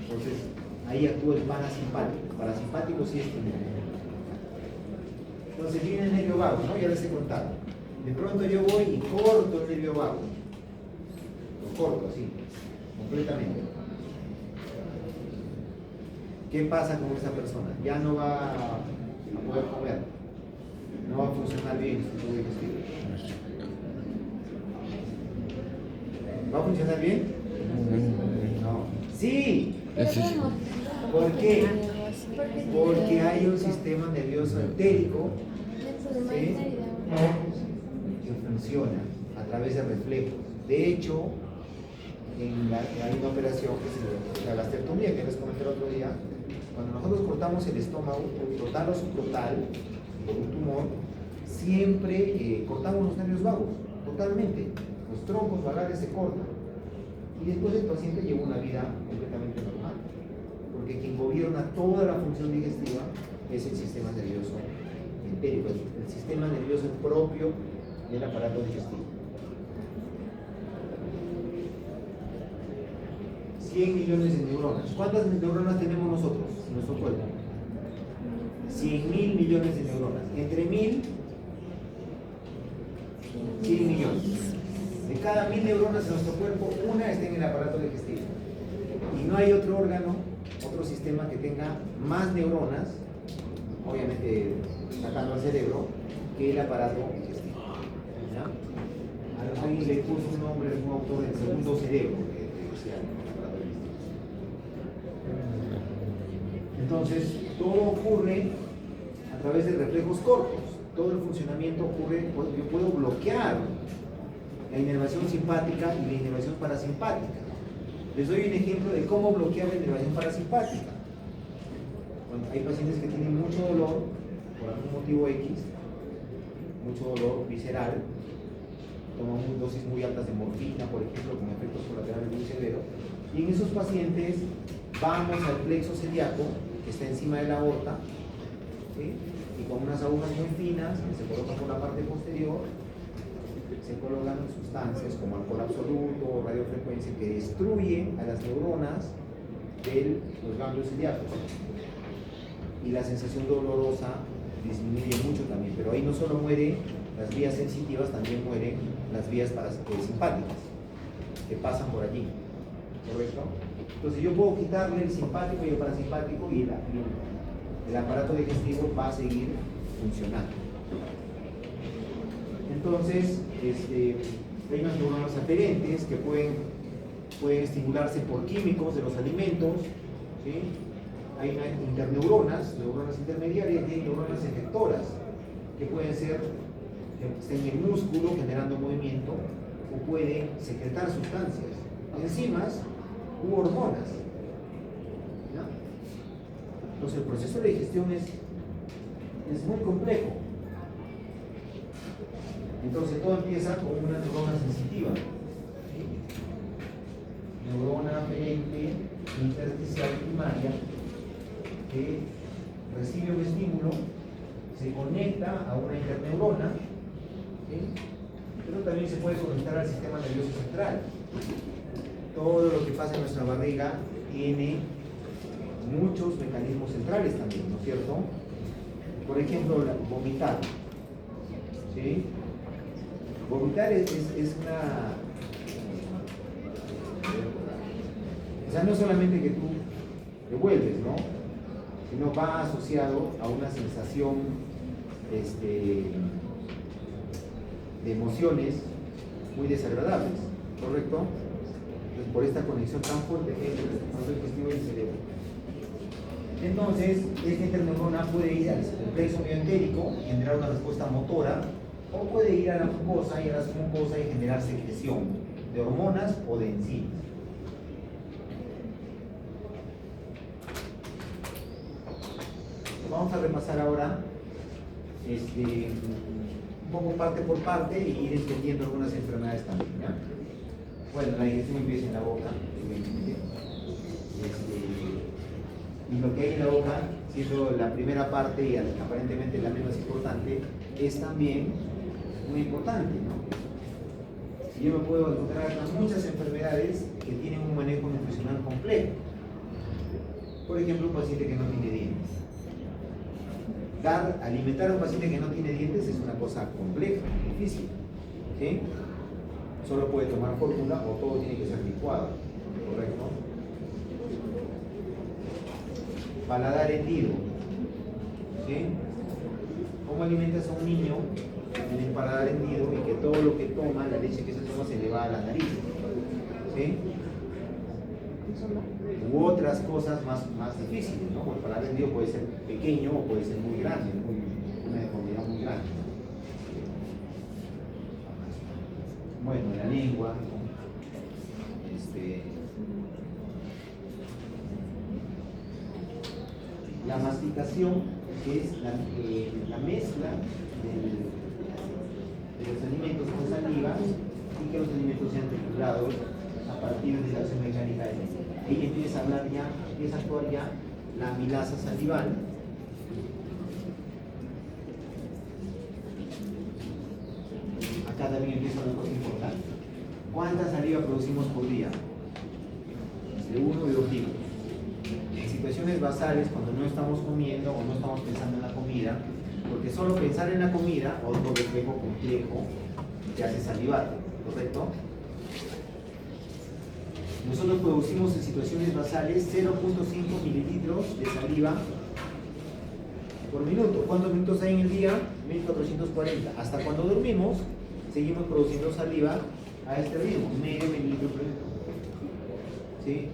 Entonces, ahí actúa el parasimpático. El parasimpático sí estimula. Entonces viene el nervio vago, ¿no? Ya les he contado. De pronto yo voy y corto el nervio vago. Lo corto así, completamente. ¿Qué pasa con esa persona? Ya no va a poder comer. No va a funcionar bien su tubo digestivo. ¿Va a funcionar bien? No. ¡Sí! ¿Por qué? Porque hay un sistema nervioso entérico, ¿sí?, que funciona a través de reflejos. De hecho, hay una operación que es la gastrectomía, que les comenté el otro día. Cuando nosotros cortamos el estómago, total o subtotal, por un tumor, siempre cortamos los nervios vagos, totalmente. Los troncos vagales se cortan. Y después el paciente lleva una vida completamente normal. Porque quien gobierna toda la función digestiva es el sistema nervioso entérico, el sistema nervioso propio del aparato digestivo. 100 millones de neuronas. ¿Cuántas neuronas tenemos nosotros en nuestro cuerpo? 100.000 millones de neuronas. Entre 1000, 100 millones. De cada 1000 neuronas en nuestro cuerpo, una está en el aparato digestivo. Y no hay otro órgano, otro sistema que tenga más neuronas, obviamente sacando al cerebro, que el aparato digestivo. ¿Ya? Alguien le puso un nombre a un autor del segundo cerebro, que decía el aparato digestivo. Entonces, todo ocurre a través de reflejos cortos. Todo el funcionamiento ocurre, yo puedo bloquear la inervación simpática y la inervación parasimpática. Les doy un ejemplo de cómo bloquear la inervación parasimpática. Bueno, hay pacientes que tienen mucho dolor por algún motivo X, mucho dolor visceral, toman dosis muy altas de morfina, por ejemplo, con efectos colaterales muy severos, y en esos pacientes vamos al plexo celíaco, que está encima de la aorta, ¿sí?, y con unas agujas muy finas que se colocan por la parte posterior, se colocan sustancias como alcohol absoluto o radiofrecuencia que destruyen a las neuronas de los ganglios celíacos. Y la sensación dolorosa disminuye mucho también, pero ahí no solo mueren las vías sensitivas, también mueren las vías simpáticas que pasan por allí, ¿correcto? Entonces yo puedo quitarle el simpático y el parasimpático y el aparato digestivo va a seguir funcionando. Entonces, hay unas neuronas aferentes que pueden estimularse por químicos de los alimentos, ¿sí? Hay interneuronas, neuronas intermediarias, y hay neuronas efectoras que pueden ser que estén en el músculo generando movimiento o pueden secretar sustancias, enzimas u hormonas, ¿no? Entonces el proceso de digestión es muy complejo. Entonces todo empieza con una neurona sensitiva, ¿sí? Neurona aferente intersticial primaria que recibe un estímulo, se conecta a una interneurona, ¿sí? Pero también se puede conectar al sistema nervioso central. Todo lo que pasa en nuestra barriga tiene muchos mecanismos centrales también, ¿no es cierto? Por ejemplo, vomitar, ¿sí? Vomitar es una... O sea, no solamente que tú revuelves, ¿no? Sino va asociado a una sensación de emociones muy desagradables, ¿correcto? Entonces, por esta conexión tan fuerte que hay entre el proceso digestivo y el cerebro. Entonces, esta interneurona puede ir al plexo mioentérico y generar una respuesta motora, o puede ir a la mucosa y a la submucosa y generar secreción de hormonas o de enzimas. Vamos a repasar ahora un poco parte por parte y ir entendiendo algunas enfermedades también, ¿ya? Bueno, la digestión empieza en la boca, evidentemente. Y lo que hay en la boca, siendo la primera parte y aparentemente la menos importante, es también muy importante, ¿no? Yo me puedo encontrar acá muchas enfermedades que tienen un manejo nutricional complejo. Por ejemplo, un paciente que no tiene dientes. Alimentar a un paciente que no tiene dientes es una cosa compleja, difícil, ¿sí? Solo puede tomar fórmula o todo tiene que ser licuado, ¿correcto? Paladar hendido, ¿sí? ¿Cómo alimentas a un niño en el paladar hendido y que todo lo que toma, la leche que se toma, se le va a la nariz? ¿Sí? U otras cosas más difíciles, ¿no? El paladar hendido puede ser pequeño o puede ser muy grande, una deformidad muy grande. Bueno, la lengua, ¿no? La masticación, que es la mezcla de los alimentos con saliva y que los alimentos sean triturados a partir de la acción mecánica de la ella empieza a actuar ya la amilasa salival. Acá también empieza una cosa importante. ¿Cuánta saliva producimos por día? De 1 y 2 litros. En situaciones basales, cuando no estamos comiendo o no estamos pensando en la comida, porque solo pensar en la comida, otro reflejo complejo, te hace salivar, ¿correcto? Nosotros producimos en situaciones basales 0.5 mililitros de saliva por minuto. ¿Cuántos minutos hay en el día? 1440. Hasta cuando dormimos, seguimos produciendo saliva a este ritmo, medio mililitro por minuto. ¿Sí?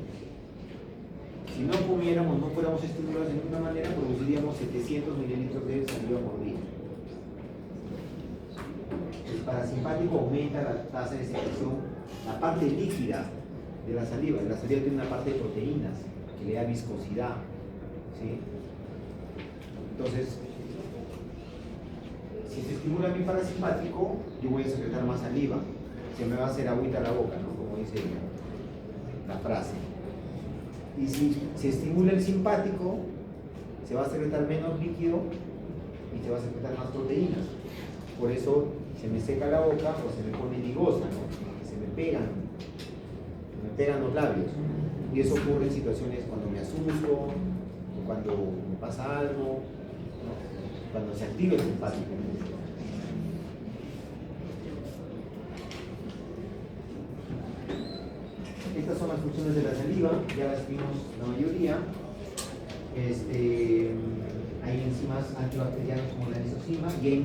Si no comiéramos, no fuéramos estimulados de ninguna manera, produciríamos 700 mililitros de saliva por día. El parasimpático aumenta la tasa de secreción, la parte líquida de la saliva. La saliva tiene una parte de proteínas que le da viscosidad, ¿sí? Entonces, si se estimula mi parasimpático, yo voy a secretar más saliva, se me va a hacer agüita la boca, ¿no? Como dice la frase. Y si se estimula el simpático, se va a secretar menos líquido y se va a secretar más proteínas. Por eso se me seca la boca o se me pone ligosa, ¿no? Se me pegan me pegan los labios. Y eso ocurre en situaciones cuando me asusto, o cuando me pasa algo, ¿no? Cuando se activa el simpático. Estas son las funciones de la saliva, ya las vimos la mayoría. Hay enzimas antibacterianas como la lisozima y hay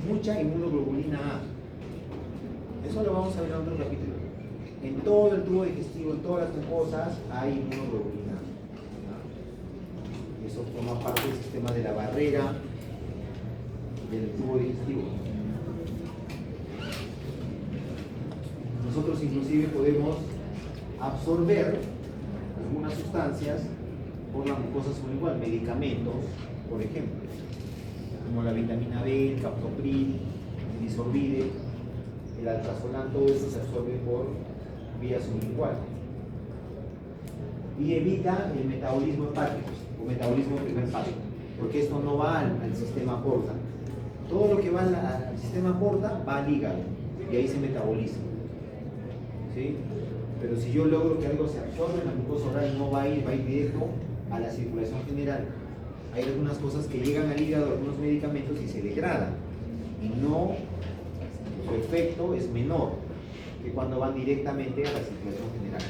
mucha inmunoglobulina A. Eso lo vamos a ver en otro capítulo. En todo el tubo digestivo, en todas las mucosas, hay inmunoglobulina A. Eso forma parte del sistema de la barrera del tubo digestivo. Nosotros inclusive podemos absorber algunas sustancias por la mucosa sublingual, medicamentos, por ejemplo, como la vitamina B, el captopril, el disorbide, el alprazolam, todo eso se absorbe por vía sublingual y evita el metabolismo hepático o metabolismo de primer paso, porque esto no va al sistema porta. Todo lo que va al sistema porta va al hígado y ahí se metaboliza, ¿sí? Pero si yo logro que algo se absorbe en la mucosa oral, no va a ir directo a la circulación general. Hay algunas cosas que llegan al hígado, algunos medicamentos, y se degradan. Y no, su efecto es menor que cuando van directamente a la circulación general.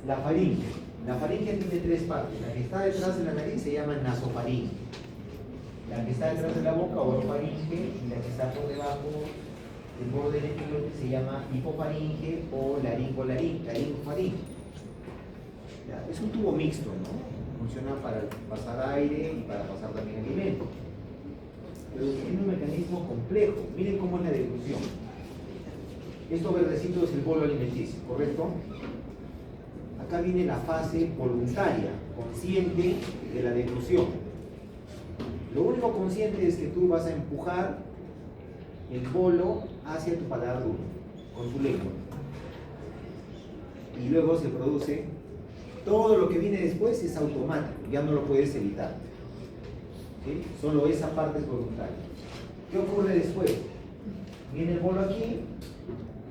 La faringe. La faringe tiene tres partes. La que está detrás de la nariz se llama nasofaringe. La que está detrás de la boca, orofaringe, y la que está por debajo el borde del epiglotis se llama hipofaringe o laringofaringe. Es un tubo mixto, ¿no? Funciona para pasar aire y para pasar también alimento. Pero tiene un mecanismo complejo. Miren cómo es la deglución. Esto verdecito es el bolo alimenticio, ¿correcto? Acá viene la fase voluntaria, consciente de la deglución. Lo único consciente es que tú vas a empujar el bolo hacia tu paladar duro, con tu lengua. Y luego se produce, todo lo que viene después es automático, ya no lo puedes evitar. ¿Sí? Solo esa parte es voluntaria. ¿Qué ocurre después? Viene el bolo aquí,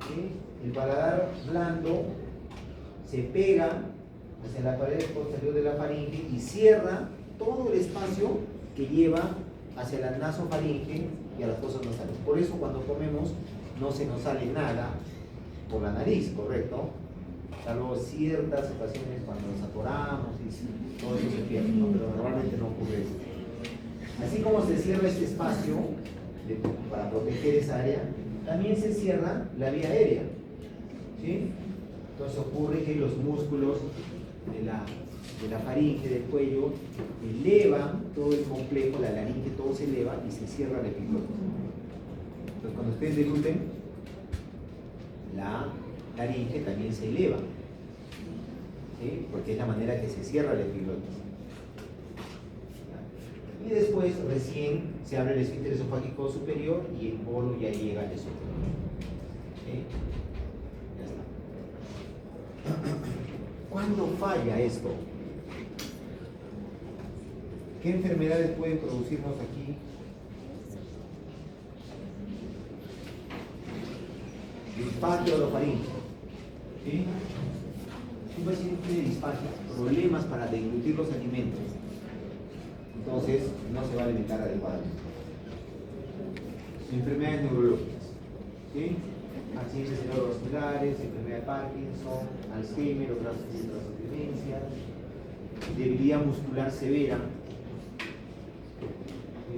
¿sí? El paladar blando se pega hacia la pared posterior de la faringe y cierra todo el espacio que lleva hacia la nasofaringe y a las fosas nasales. Por eso cuando comemos no se nos sale nada por la nariz, ¿correcto? Salvo ciertas ocasiones cuando nos atoramos y todo eso se pierde, ¿no? Pero normalmente no ocurre eso. Así como se cierra este espacio para proteger esa área, también se cierra la vía aérea, ¿sí? Entonces ocurre que los músculos de la faringe, del cuello, elevan todo el complejo, la laringe, todo se eleva y se cierra el epiglotis. Entonces cuando ustedes degluten, la laringe también se eleva, ¿sí? Porque es la manera que se cierra el epiglotis. Y después recién se abre el esfínter esofágico superior y el bolo ya llega al esófago. ¿Sí? Ya está. ¿Cuándo falla esto? ¿Qué enfermedades pueden producirnos aquí? Disfagia orofaringe. ¿Sí? Un paciente tiene disfagia, problemas para deglutir los alimentos, entonces no se va a alimentar adecuadamente. Enfermedades neurológicas, ¿sí? Accidentes cerebrovasculares, enfermedad de Parkinson, Alzheimer, otras demencias, debilidad muscular severa. ¿Sí?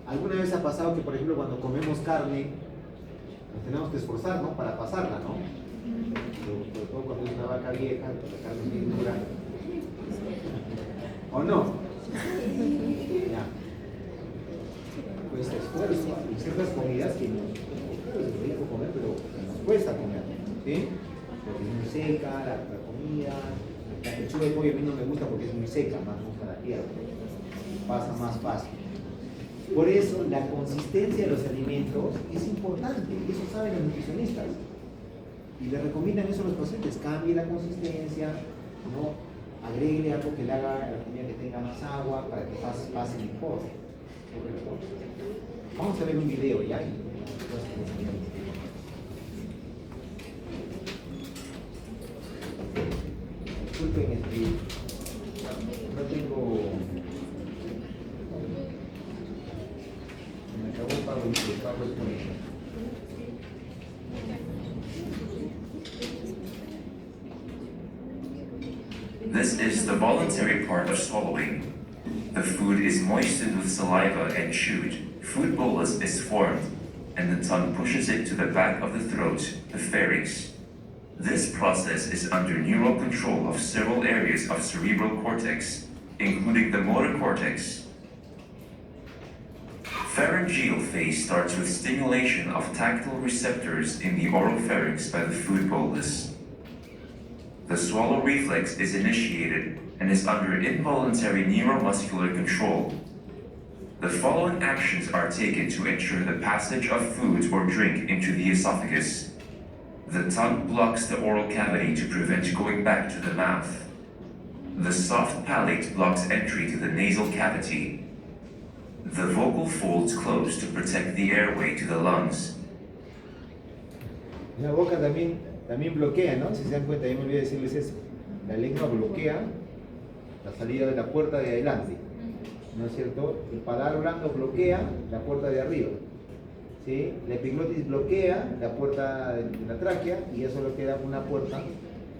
¿Alguna vez ha pasado que, por ejemplo, cuando comemos carne, nos tenemos que esforzar, ¿no? Para pasarla, ¿no? Sobre todo cuando es una vaca vieja, la carne es bien dura. ¿O no? Ya. Cuesta esfuerzo. Hay ciertas comidas que es rico comer, pero nos cuesta comer, ¿sí? Porque es muy seca la comida. La pechuga de pollo a mí no me gusta porque es muy seca, más me gusta la tierra. Pasa más fácil. Por eso la consistencia de los alimentos es importante, eso saben los nutricionistas. Y le recomiendan eso a los pacientes, cambie la consistencia, ¿no? Agregue algo que le haga a la comida que tenga más agua para que pase mejor. Vamos a ver un video ya. Disculpen, no tengo. Me acabó el pago y el pago es con eso. This is the voluntary part of swallowing. The food is moistened with saliva and chewed. Food bolus is formed, and the tongue pushes it to the back of the throat, the pharynx. This process is under neural control of several areas of cerebral cortex, including the motor cortex. Pharyngeal phase starts with stimulation of tactile receptors in the oropharynx by the food bolus. The swallow reflex is initiated and is under involuntary neuromuscular control. The following actions are taken to ensure the passage of food or drink into the esophagus. The tongue blocks the oral cavity to prevent going back to the mouth. The soft palate blocks entry to the nasal cavity. The vocal folds close to protect the airway to the lungs. La boca también bloquea, ¿no? Si se dan cuenta, yo me olvidé decirles eso. La lengua bloquea la salida de la puerta de adelante, ¿no es cierto? El paladar blando bloquea la puerta de arriba, ¿sí? La epiglotis bloquea la puerta de la tráquea y eso solo queda una puerta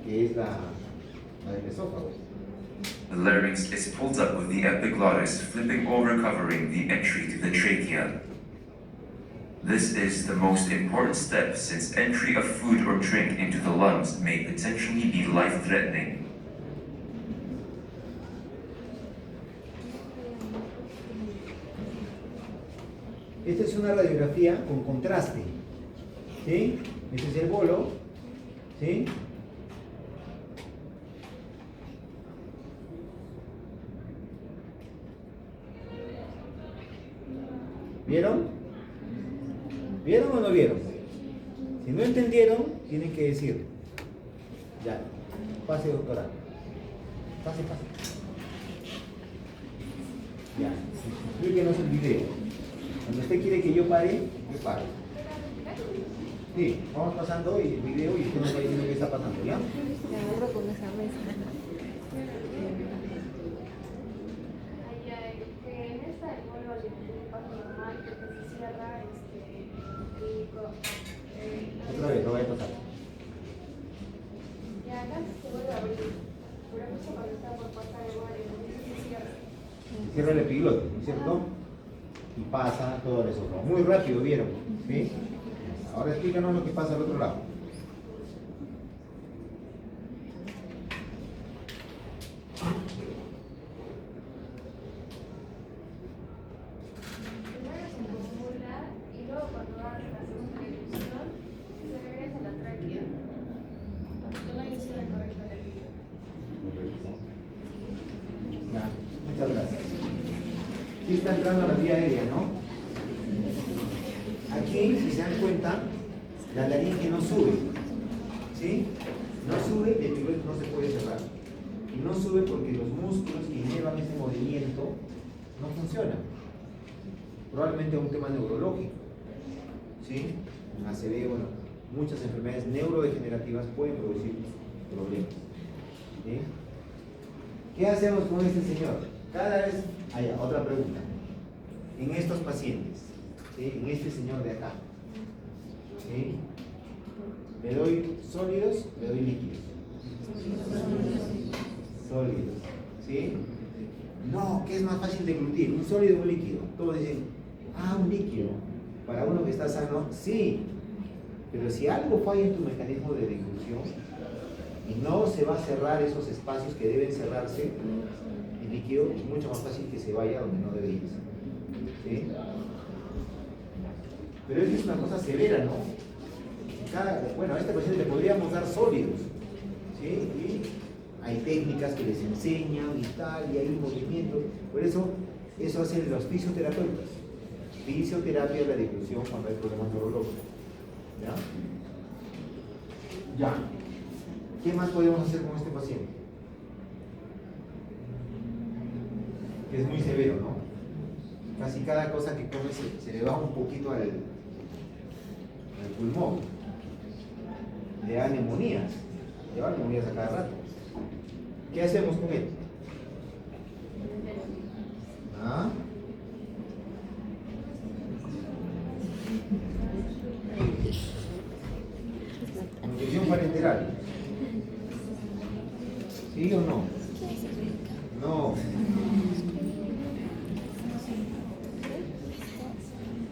que es la del esófago. The larynx is pulled up with the epiglottis flipping over, covering the entry to the trachea. This is the most important step since entry of food or drink into the lungs may potentially be life-threatening. Esta es una radiografía con contraste, ¿sí? Este es el bolo, ¿sí? ¿Vieron? ¿Vieron o no vieron? Si no entendieron, tienen que decir. Ya, pase, doctora. Pase. Ya, explíquenos el video. Cuando usted quiere que yo pare, yo paro. Sí, vamos pasando y el video y usted nos va diciendo qué está pasando, ¿ya? Me agarro con esa mesa. En esta el bolo de parte normal que se cierra Otra vez, lo voy a pasar. y acá se vuelve a abrir. Pero mucho cuando está por pasar el bolo se cierra. Cierra el epiglote, ¿no es cierto? Y pasa todo eso. Muy rápido, ¿vieron? ¿Sí? Ahora explícanos lo que pasa al otro lado. Primero se acumula y luego cuando va a la segunda ejecución se regresa a la tráquea. Yo no hice la correcta del video. Ya, muchas gracias. Sí está entrando a la vía aérea, ¿no? Aquí, si se dan cuenta, la laringe no sube, ¿sí? No sube, el epiglotis no se puede cerrar. Y no sube porque los músculos que inervan ese movimiento no funcionan. Probablemente es un tema neurológico, ¿sí? En ACV, bueno, muchas enfermedades neurodegenerativas pueden producir problemas, ¿sí? ¿Qué hacemos con este señor? Cada vez, otra pregunta. En estos pacientes, ¿sí? En este señor de acá, ¿sí? ¿Le doy sólidos? ¿Le doy líquidos? Sólidos, ¿sí? No, ¿qué es más fácil de deglutir? ¿Un sólido o un líquido? Todos dicen, un líquido. Para uno que está sano, sí. Pero si algo falla en tu mecanismo de deglución y no se va a cerrar esos espacios que deben cerrarse, el líquido es mucho más fácil que se vaya donde no debe irse. ¿Sí? Pero es una cosa severa, ¿no? Bueno, a este paciente le podríamos dar sólidos, ¿sí? Y hay técnicas que les enseñan y tal, y hay un movimiento. Por eso hacen los fisioterapeutas. Fisioterapia de la deglución cuando hay problemas neurológicos. ¿Ya? Ya. ¿Qué más podemos hacer con este paciente? Que es muy severo, ¿no? casi cada cosa que come se le baja un poquito al pulmón. Le da neumonías. Le da neumonías a cada rato. ¿Qué hacemos con él? ¿Ah? Nutrición parenteral. ¿Sí o no? No.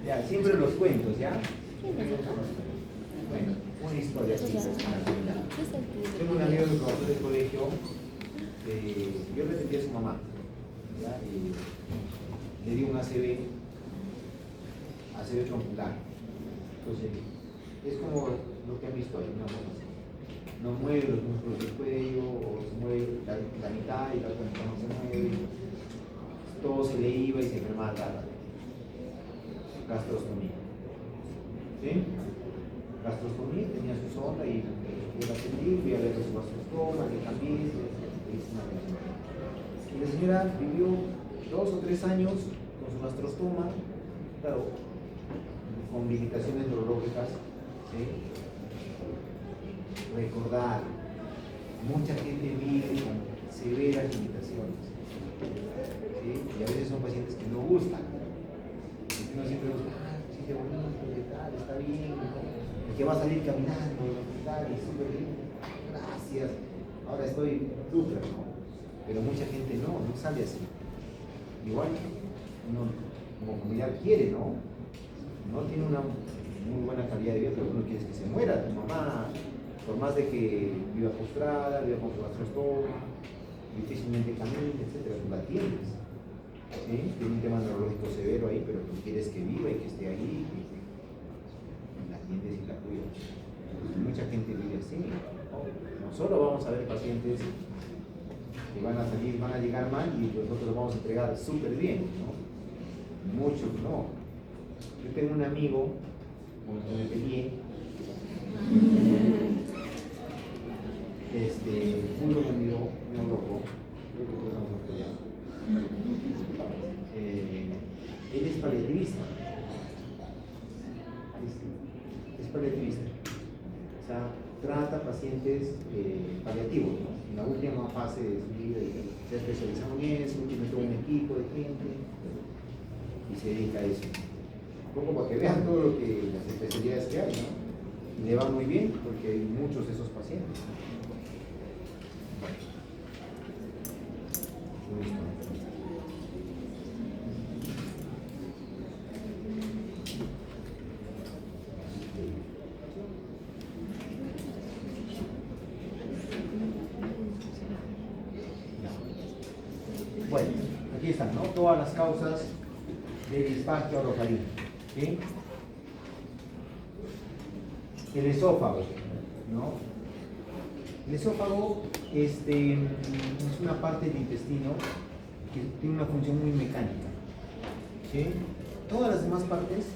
Ya, siempre los cuentos, ¿ya? Bueno, una historia así. Tengo un amigo que trabajó del colegio, yo le atendí a su mamá, ¿ya? Y le di un ACV troncular. Entonces, es como lo que han visto ahí, una cosa así. No mueve los músculos del cuello, o se mueve la mitad y la otra mitad no se mueve. Todo se le iba y se enfermaba rara. Gastrostomía. ¿Sí? Gastrostomía, tenía su sonda y yo la atendí, fui a ver su gastrostoma, le cambié, le hice una revisión. Y la señora vivió 2 o 3 años con su gastrostoma, claro, con limitaciones neurológicas. ¿Sí? Recordar, mucha gente vive con severas limitaciones. ¿Sí? Y a veces son pacientes que no gustan. Uno siempre busca, sí, qué bonito, qué tal, está bien, el que va a salir caminando del hospital y súper bien, gracias, ahora estoy súper, ¿no? Pero mucha gente no sale así. Igual uno como comunidad quiere, ¿no? No tiene una muy buena calidad de vida, pero uno quiere que se muera. Tu mamá, por más de que viva postrada, viva con su gastrostoma, difícilmente camine, etcétera, tú la tienes. ¿Sí? Tiene un tema neurológico severo ahí, pero tú quieres que viva y que esté ahí, y la atiendes y la cuidas. Mucha gente vive así, ¿no? No solo vamos a ver pacientes que van a llegar mal y nosotros los vamos a entregar súper bien, ¿no? Muchos no. Yo tengo un amigo con el que me peleé, uno me miró, me arrojó, creo que todos vamos a pelear. Él es paliativista. Es paliativista. O sea, trata pacientes paliativos, ¿no? En la última fase de su vida se ha especializado en eso, tiene todo un equipo de gente y se dedica a eso. Un poco para que vean todo lo que las especialidades que hay, ¿no? Y le va muy bien porque hay muchos de esos pacientes. Bueno, aquí están, ¿no? Todas las causas de disfagia orofaringe. ¿Sí? El esófago, ¿no? El esófago es una parte del intestino que tiene una función muy mecánica. ¿Sí? Todas las demás partes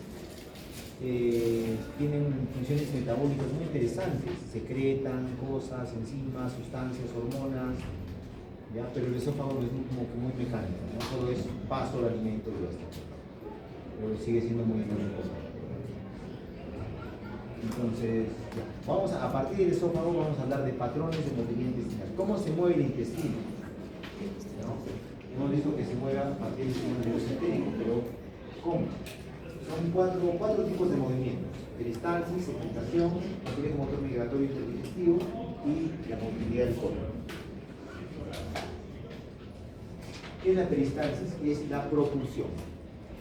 tienen funciones metabólicas muy interesantes, secretan cosas, enzimas, sustancias, hormonas, ¿ya? Pero el esófago es como que muy mecánico, no solo es paso al alimento y ya está, pero sigue siendo muy importante. Entonces, vamos a partir del esófago vamos a hablar de patrones de movimiento intestinal. ¿Cómo se mueve el intestino? ¿No? Hemos visto que se mueve a partir del sistema nervioso entérico, pero ¿cómo? Son cuatro tipos de movimientos: peristalsis, secretación, manejo motor migratorio interdigestivo y la movilidad del colon. ¿Qué es la peristalsis? Es la propulsión,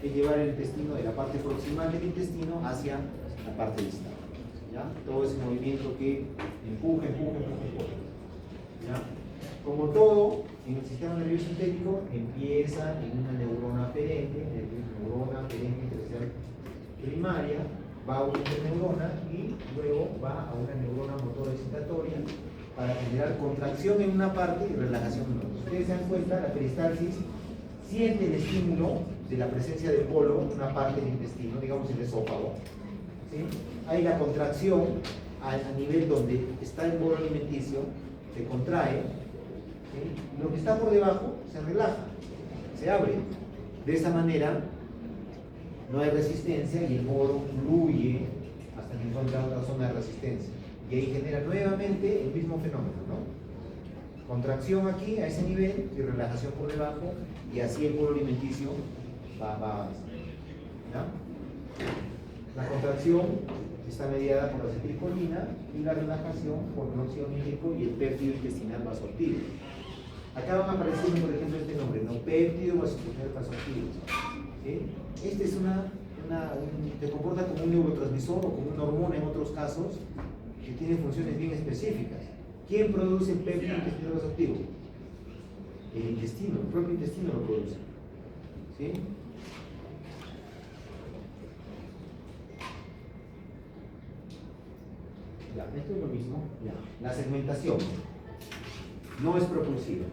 es llevar el intestino de la parte proximal del intestino hacia la parte distal. ¿Ya? Todo ese movimiento que empuja. ¿Ya? Como todo en el sistema nervioso entérico, empieza en una neurona aferente, tercial primaria, va a una interneurona y luego va a una neurona motora excitatoria para generar contracción en una parte y relajación en otra. Ustedes se dan cuenta, la peristalsis siente el estímulo de la presencia del polo en una parte del intestino, digamos el esófago. ¿Sí? Hay la contracción a nivel donde está el bolo alimenticio, se contrae, ¿sí? Lo que está por debajo se relaja, se abre. De esa manera no hay resistencia y el boro fluye hasta que encuentra otra zona de resistencia. Y ahí genera nuevamente el mismo fenómeno, ¿no? Contracción aquí a ese nivel y relajación por debajo, y así el bolo alimenticio va avanzando. ¿Ya? La contracción está mediada por la acetilcolina y la relajación por el óxido nítrico y el péptido intestinal vasoactivo. Acá van apareciendo, por ejemplo, este nombre, ¿no? Péptido vasoactivo. ¿Sí? Este es se comporta como un neurotransmisor o como una hormona en otros casos que tiene funciones bien específicas. ¿Quién produce el péptido intestinal vasoactivo? El intestino, el propio intestino lo produce. ¿Sí? Ya, esto es lo mismo. Ya. La segmentación no es propulsiva.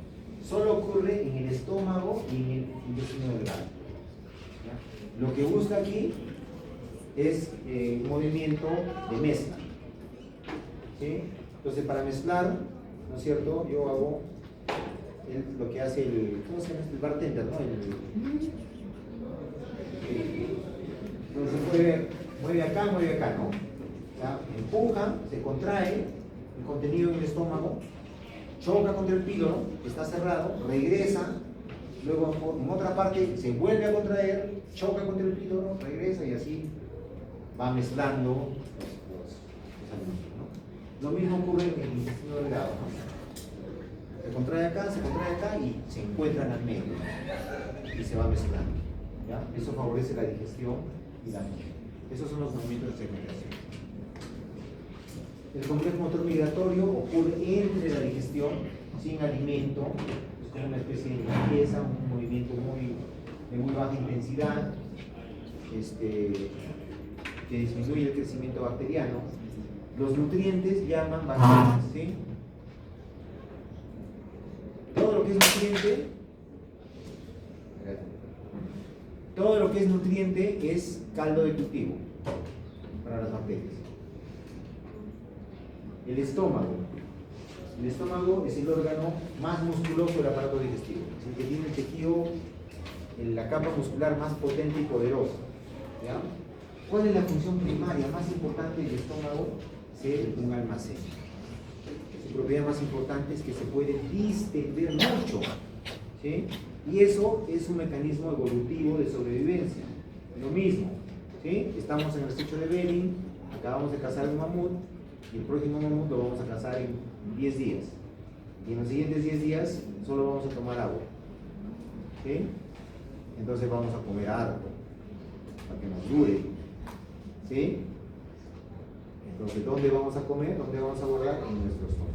Solo ocurre en el estómago y en el intestino delgado. ¿Ya? Lo que busca aquí es un movimiento de mezcla. ¿Sí? Entonces, para mezclar, ¿no es cierto? Yo hago lo que hace ¿cómo se llama? El bartender, ¿no? Entonces mueve acá, ¿no? ¿Ya? Empuja, se contrae el contenido en el estómago, choca contra el píloro, que está cerrado, regresa, luego en otra parte se vuelve a contraer, choca contra el píloro, regresa y así va mezclando los alimentos, ¿no? Lo mismo ocurre en el intestino delgado, ¿no? Se contrae acá y se encuentran al medio y se va mezclando. ¿Ya? Eso favorece la digestión y la digestión. Esos son los movimientos de segmentación. El complejo motor migratorio ocurre entre la digestión, sin alimento, es como una especie de limpieza, un movimiento de muy baja intensidad, que disminuye el crecimiento bacteriano. Los nutrientes llaman bacterias, ¿sí? Todo lo que es nutriente es caldo de cultivo para las bacterias. El estómago es el órgano más musculoso del aparato digestivo, es el que tiene el tejido, la capa muscular más potente y poderosa. ¿Ya? ¿Cuál es la función primaria más importante del estómago? Ser un almacén. Su propiedad más importante es que se puede distender mucho, ¿sí? Y eso es un mecanismo evolutivo de sobrevivencia. Lo mismo, ¿sí? Estamos en el estrecho de Bering, acabamos de cazar un mamut, y el próximo mamut lo vamos a cazar en 10 días. Y en los siguientes 10 días solo vamos a tomar agua, ¿sí? Entonces vamos a comer harto, para que nos dure, ¿sí? Entonces, ¿dónde vamos a comer? ¿Dónde vamos a guardar? En nuestro estómago.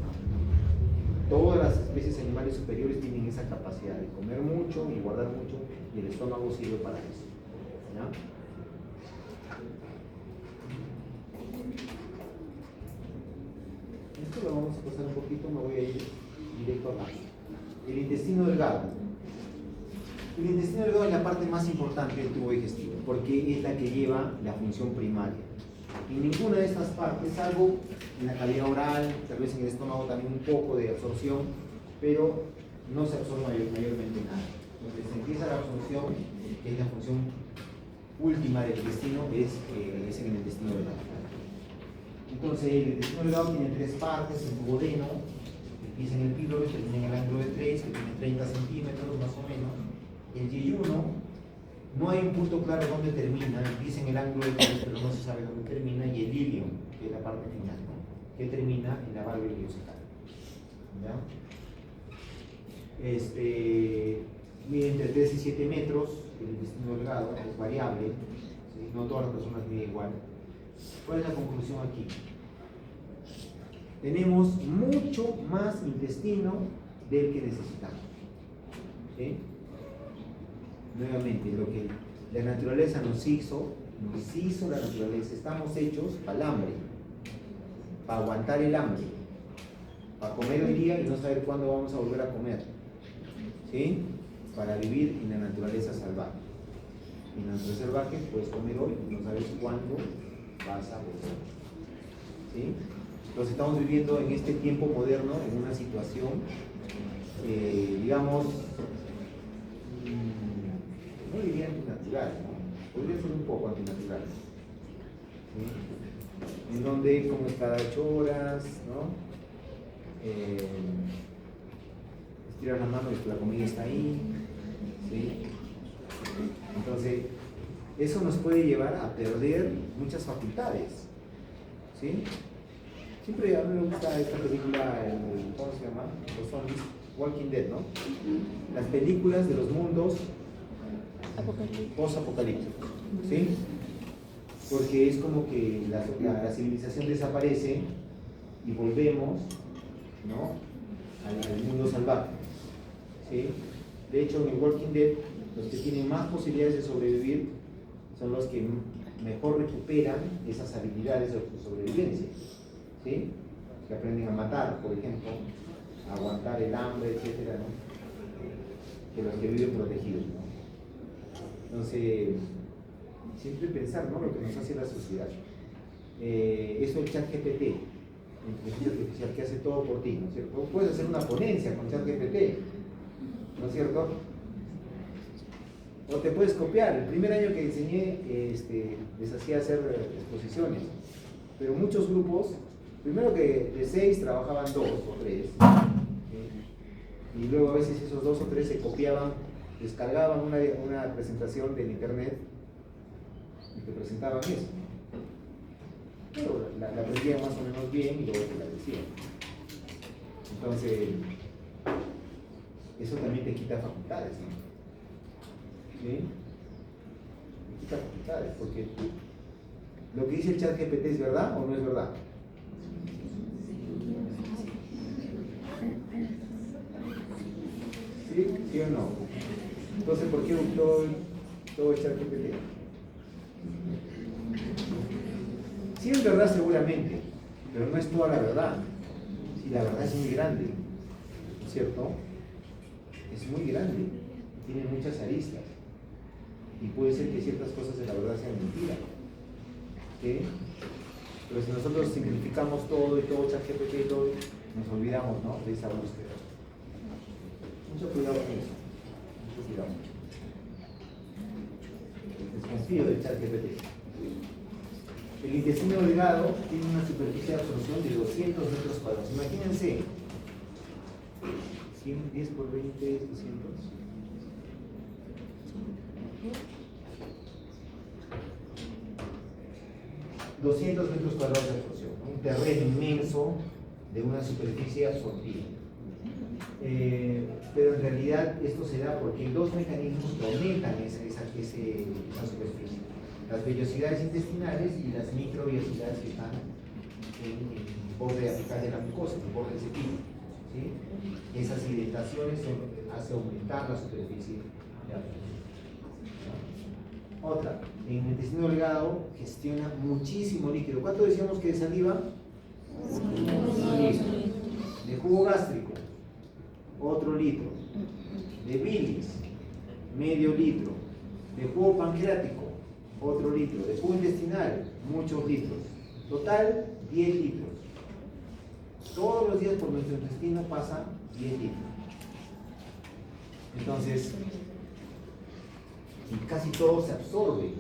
Todas las especies animales superiores tienen esa capacidad de comer mucho y guardar mucho, y el estómago sirve para eso. ¿Ya? Esto lo vamos a pasar un poquito, me voy a ir directo acá. El intestino delgado. El intestino delgado es la parte más importante del tubo digestivo, porque es la que lleva la función primaria. En ninguna de estas partes, salvo en la cavidad oral, tal vez en el estómago también un poco de absorción, pero no se absorbe mayormente nada. Donde se empieza la absorción, que es la función última del intestino, es en el intestino delgado. Entonces, el intestino delgado tiene 3 partes: el duodeno, que empieza en el píloro y termina en el ángulo de 3, que tiene 30 centímetros más o menos. El yeyuno, no hay un punto claro dónde termina, empieza en el ángulo de 3, pero no se sabe dónde termina, y el ilium, que es la parte final, ¿no? Que termina en la válvula ileocecal. ¿Ya? Mide entre 3 y 7 metros, el intestino delgado es variable, ¿sí? No todas las personas miden igual. ¿Cuál es la conclusión aquí? Tenemos mucho más intestino del que necesitamos, ¿sí? Nuevamente, lo que la naturaleza nos hizo la naturaleza. Estamos hechos para el hambre, para aguantar el hambre, para comer hoy día y no saber cuándo vamos a volver a comer, ¿sí? Para vivir en la naturaleza salvaje. En la naturaleza salvaje puedes comer hoy y no sabes cuándo vas a volver, ¿sí? Entonces estamos viviendo en este tiempo moderno en una situación, digamos, no diría natural, ¿no? Podría ser un poco antinatural. ¿Sí? En donde comes cada 8 horas, ¿no? Estiras la mano y la comida está ahí. ¿Sí? Entonces, eso nos puede llevar a perder muchas facultades. ¿Sí? Siempre a mí me gusta esta película, ¿cómo se llama? Los zombies, Walking Dead, ¿no? Las películas de los mundos post-apocalípticos, ¿sí? Porque es como que la civilización desaparece y volvemos, ¿no? al mundo salvaje, ¿sí? De hecho, en el Walking Dead, los que tienen más posibilidades de sobrevivir son los que mejor recuperan esas habilidades de sobrevivencia, ¿sí? Que aprenden a matar, por ejemplo, a aguantar el hambre, etcétera, ¿no? Que los que viven protegidos, ¿no? Entonces, siempre pensar, ¿no? Lo que nos hace la sociedad. Eso el ChatGPT, inteligencia artificial, que hace todo por ti, ¿no es cierto? Puedes hacer una ponencia con ChatGPT, ¿no es cierto? O te puedes copiar. El primer año que enseñé, les hacía hacer exposiciones, pero muchos grupos, primero que de 6 trabajaban 2 o 3, ¿sí? Y luego a veces esos 2 o 3 se copiaban, descargaban una presentación del internet y te presentaban eso. Pero la aprendían más o menos bien y luego te la decían. Entonces, eso también te quita facultades, ¿no? ¿Sí? Te quita facultades, porque lo que dice el ChatGPT es verdad o no es verdad. ¿Sí? ¿Sí o no? Entonces, ¿por qué todo el ChatGPT? Sí es verdad seguramente, pero no es toda la verdad. Sí, la verdad es muy grande, ¿no es cierto? Es muy grande, tiene muchas aristas. Y puede ser que ciertas cosas de la verdad sean mentiras. ¿Sí? Pero si nosotros simplificamos todo y todo ChatGPT y todo, nos olvidamos, ¿no? De esa búsqueda. Mucho cuidado con eso. Mucho cuidado. Desconfío del ChatGPT. El intestino delgado tiene una superficie de absorción de 200 metros cuadrados. Imagínense, 10 por 20 es 200. 200 metros cuadrados de absorción, un terreno inmenso de una superficie absortiva. Pero en realidad esto se da porque hay dos mecanismos que aumentan esa superficie. Las vellosidades intestinales y las microvellosidades que están en el borde apical de la mucosa, en el borde del cepillo. ¿Sí? Esas hidrataciones hacen aumentar la superficie de absorción. Otra, en el intestino delgado gestiona muchísimo líquido. ¿Cuánto decíamos que de saliva? 1 litro. De jugo gástrico, otro litro. De bilis, medio litro. De jugo pancreático, otro litro. De jugo intestinal, muchos litros. Total, 10 litros. Todos los días por nuestro intestino pasan 10 litros. Entonces, y casi todo se absorbe.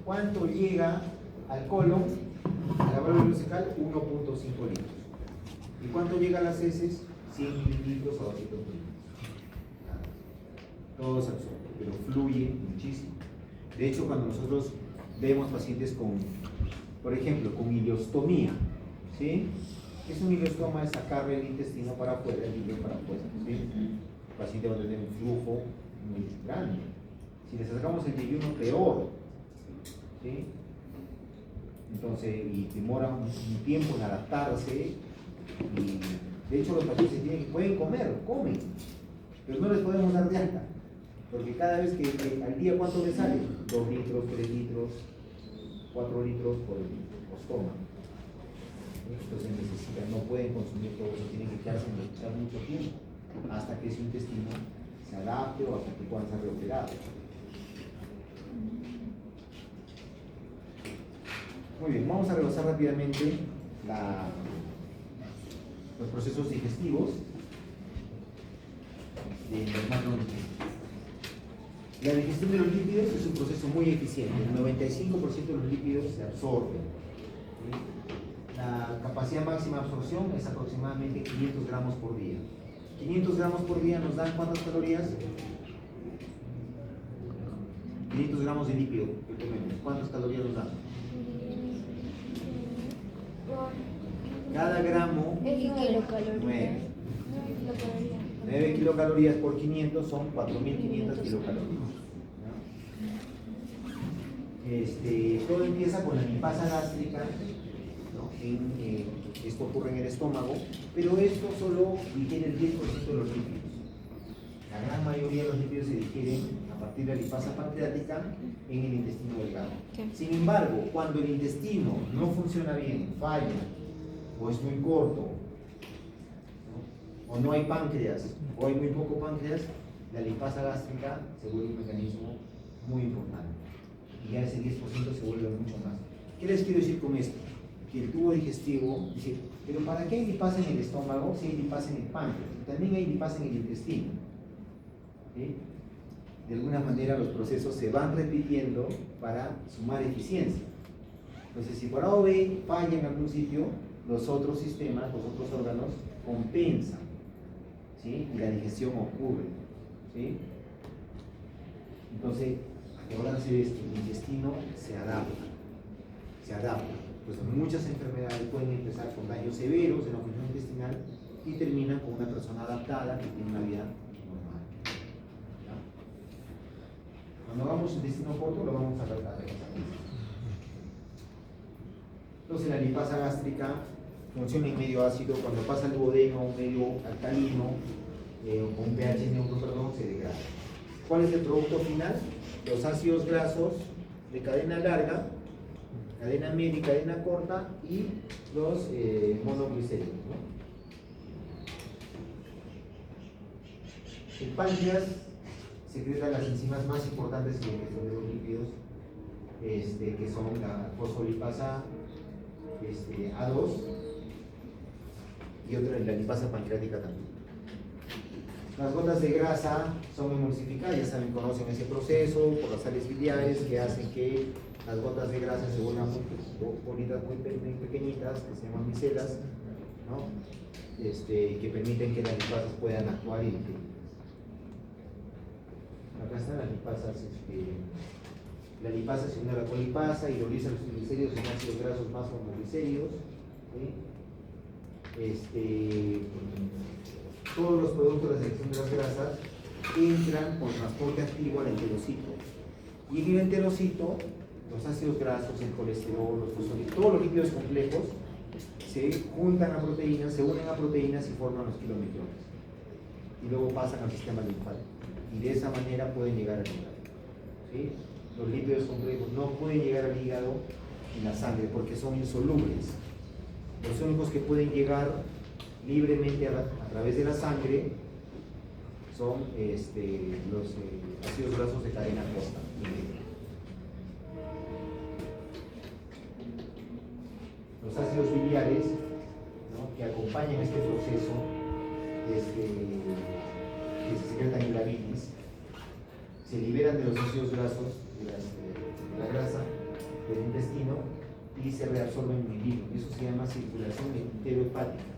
¿Cuánto llega al colon, a la válvula ileocecal? 1.5 litros. ¿Y cuánto llega a las heces? 100 mililitros a 200 mililitros. Todo se absorbe, pero fluye muchísimo. De hecho, cuando nosotros vemos pacientes con, por ejemplo, con ileostomía, ¿sí? ¿Qué es un ileostoma? Es sacarle el intestino para afuera, el líquido para afuera, ¿sí? El paciente va a tener un flujo muy grande. Si le sacamos el yeyuno, peor, ¿sí? Entonces, y demora un tiempo en adaptarse, y de hecho los pacientes pueden comer, comen, pero no les podemos dar de alta, porque cada vez que al día, ¿cuánto les sale? 2 litros, 3 litros, 4 litros por estómago. Entonces necesitan, no pueden consumir todo eso, tienen que quedarse en el hospital mucho tiempo, hasta que su intestino se adapte o hasta que puedan ser reoperados. Muy bien, vamos a repasar rápidamente los procesos digestivos de los macronutrientes. La digestión de los lípidos es un proceso muy eficiente. El 95% de los lípidos se absorben. ¿Sí? La capacidad máxima de absorción es aproximadamente 500 gramos por día. 500 gramos por día nos dan ¿cuántas calorías? 500 gramos de lípido que comemos. ¿Cuántas calorías nos dan? Cada gramo, Kilocalorías. 9 kilocalorías por 500 son 4.500 kilocalorías. ¿No? Todo empieza con la lipasa gástrica, ¿no? Esto ocurre en el estómago, pero esto solo digiere el 10% de los lípidos. La gran mayoría de los lípidos se digieren a partir de la lipasa pancreática en el intestino delgado. Sin embargo, cuando el intestino no funciona bien, falla, o es muy corto, ¿no? O no hay páncreas, o hay muy poco páncreas, la lipasa gástrica se vuelve un mecanismo muy importante. Y ya ese 10% se vuelve mucho más. ¿Qué les quiero decir con esto? Que el tubo digestivo, dice, pero ¿para qué hay lipasa en el estómago si hay lipasa en el páncreas? También hay lipasa en el intestino. ¿Sí? De alguna manera los procesos se van repitiendo para sumar eficiencia. Entonces, si por A o B falla en algún sitio, los otros sistemas, los otros órganos compensan, ¿sí? Y la digestión ocurre, ¿sí? Entonces, acordarse de esto, el intestino se adapta, se adapta. Pues muchas enfermedades pueden empezar con daños severos en la función intestinal y terminan con una persona adaptada que tiene una vida normal. ¿Ya? Cuando hagamos intestino corto lo vamos a tratar de pasar. Entonces la lipasa gástrica funciona en medio ácido. Cuando pasa el duodeno a un medio alcalino o con un pH neutro, perdón, se degrada. ¿Cuál es el producto final? Los ácidos grasos de cadena larga, cadena media y cadena corta, y los monoglicéridos, ¿no? El páncreas secreta las enzimas más importantes en la digestión de los lípidos, que son la fosfolipasa A2 y otra, la lipasa pancreática también. Las gotas de grasa son emulsificadas, ya saben, conocen ese proceso por las sales biliares que hacen que las gotas de grasa se vuelvan bolitas muy pequeñitas, que se llaman micelas, ¿no? Que permiten que las lipasas puedan actuar. Y acá están las lipasas. La lipasa se une a la colipasa, hidroliza los triglicéridos en ácidos grasos más monoglicéridos. ¿Sí? Todos los productos de la selección de las grasas entran por transporte activo al enterocito. Y en el enterocito, los ácidos grasos, el colesterol, los fosfolípidos, todos los lípidos complejos se juntan a proteínas, se unen a proteínas y forman los kilomicrones. Y luego pasan al sistema linfático. Y de esa manera pueden llegar al hígado. ¿Sí? Los lípidos complejos no pueden llegar al hígado en la sangre porque son insolubles. Los únicos que pueden llegar libremente a través de la sangre son los ácidos grasos de cadena corta. Los ácidos biliares, ¿no?, que acompañan este proceso, que se secretan en la bilis, se liberan de los ácidos grasos de la grasa del intestino y se reabsorben en el hígado. Eso se llama circulación enterohepática.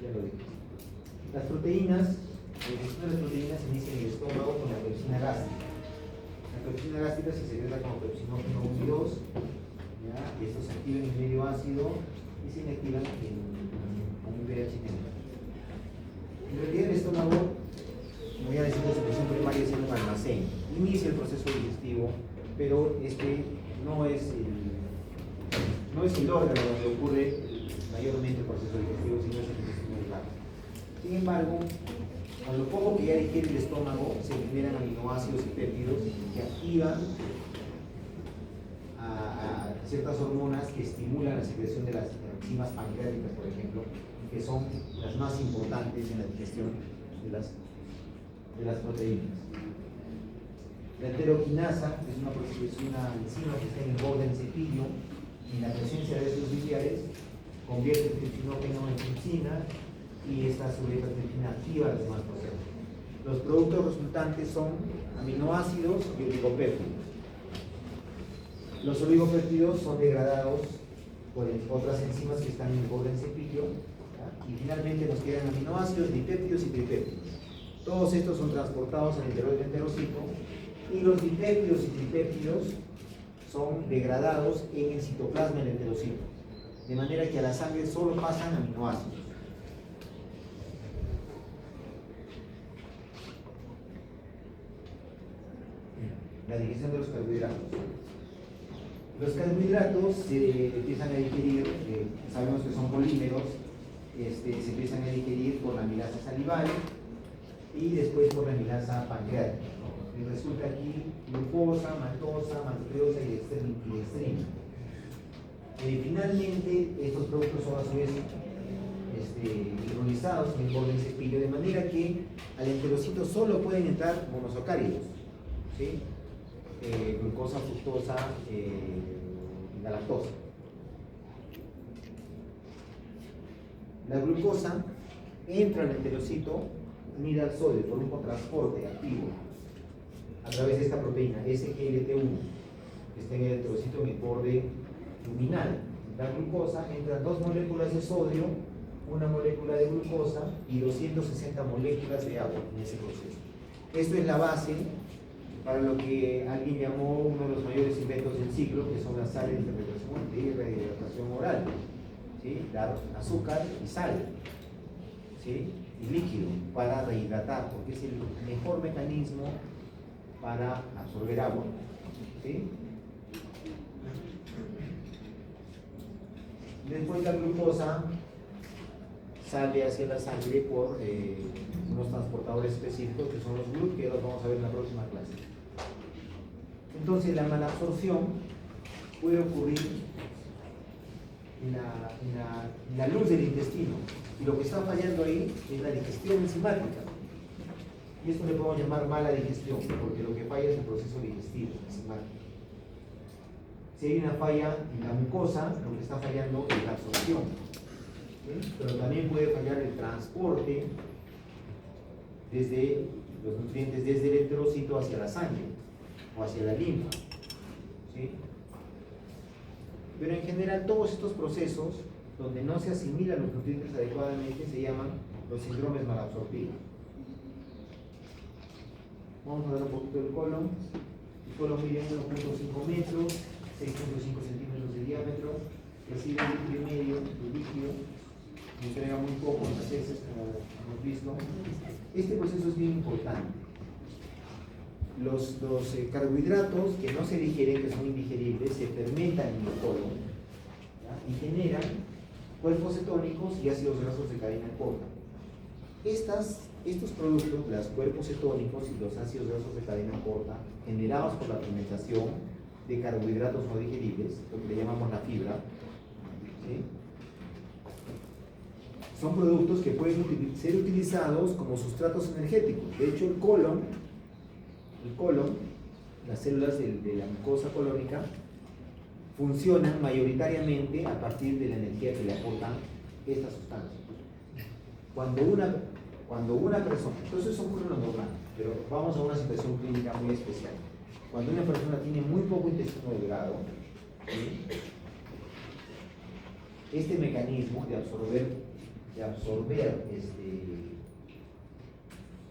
Ya lo dije. Las proteínas, la digestión de las proteínas se inicia en el estómago con la pepsina gástrica. La pepsina gástrica se secreta como pepsinógeno 1 y 2, ¿ya? Y estos se activan en el medio ácido y se inactivan con un pH neutro. En realidad el estómago, como ya decimos, su función primaria es un almacén. Inicia el proceso digestivo, pero no es el órgano donde ocurre mayormente el proceso digestivo, sino es el intestino delgado. Sin embargo, con lo poco que ya digiere el estómago, se liberan aminoácidos y péptidos que activan a ciertas hormonas que estimulan la secreción de las enzimas pancreáticas, por ejemplo, que son las más importantes en la digestión de las proteínas. La enteroquinasa es una enzima que está en el borde del cepillo y en la presencia de estos biliares convierte el tripsinógeno en tripsina y esta a su vez la tripsina activa los demás procesos. Los productos resultantes son aminoácidos y oligopéptidos. Los oligopéptidos son degradados por otras enzimas que están en el borde del cepillo, ¿ya? Y finalmente nos quedan aminoácidos, dipéptidos y tripéptidos. Todos estos son transportados al interior del enterocito y los dipéptidos y tripéptidos son degradados en el citoplasma del enterocito, de manera que a la sangre solo pasan aminoácidos. La digestión de los carbohidratos. Los carbohidratos se empiezan a digerir, sabemos que son polímeros, se empiezan a digerir por la amilasa salival y después por la amilasa pancreática. Y resulta aquí glucosa, maltosa, maltodextrosa y dextrina. Finalmente, estos productos son a su vez hidrolizados en el borde del cepillo, de manera que al enterocito solo pueden entrar monosacáridos, ¿sí? Glucosa, fructosa y la lactosa. La glucosa entra al enterocito unida al sodio por un cotransporte activo a través de esta proteína SGLT1 que está en el enterocito en el borde luminal. La glucosa entra dos moléculas de sodio, una molécula de glucosa y 260 moléculas de agua en ese proceso. Esto es la base para lo que alguien llamó uno de los mayores inventos del siglo, que son las sales de rehidratación oral, ¿sí? Dar azúcar y sal, ¿sí? Y líquido para rehidratar, porque es el mejor mecanismo para absorber agua, ¿sí? Después la glucosa sale hacia la sangre por unos transportadores específicos que son los GLUT, que los vamos a ver en la próxima clase. Entonces la malabsorción puede ocurrir en la luz del intestino, y lo que está fallando ahí es la digestión enzimática, y esto le podemos llamar mala digestión, porque lo que falla es el proceso digestivo enzimático. Si hay una falla en la mucosa, lo que está fallando es la absorción, ¿sí? Pero también puede fallar el transporte desde los nutrientes desde el enterocito hacia la sangre o hacia la linfa, ¿sí? Pero en general todos estos procesos donde no se asimilan los nutrientes adecuadamente se llaman los síndromes malabsortivos. Vamos a ver un poquito el colon. El colon mide 1.5 metros, 6.5 centímetros de diámetro, recibe un litro y medio de líquido, entrega muy poco en las heces, como hemos visto. Este proceso es bien importante. Los carbohidratos que no se digieren, que son indigeribles, se fermentan en el colon, ¿ya? Y generan cuerpos cetónicos y ácidos grasos de cadena corta. Estos productos, los cuerpos cetónicos y los ácidos grasos de cadena corta, generados por la fermentación de carbohidratos no digeribles, lo que le llamamos la fibra, ¿sí? Son productos que pueden ser utilizados como sustratos energéticos. De hecho, el colon, las células de la mucosa colónica, funcionan mayoritariamente a partir de la energía que le aportan estas sustancias. Cuando una persona, entonces eso ocurre en lo normal, pero vamos a una situación clínica muy especial. Cuando una persona tiene muy poco intestino delgado, ¿sí? Este mecanismo de absorber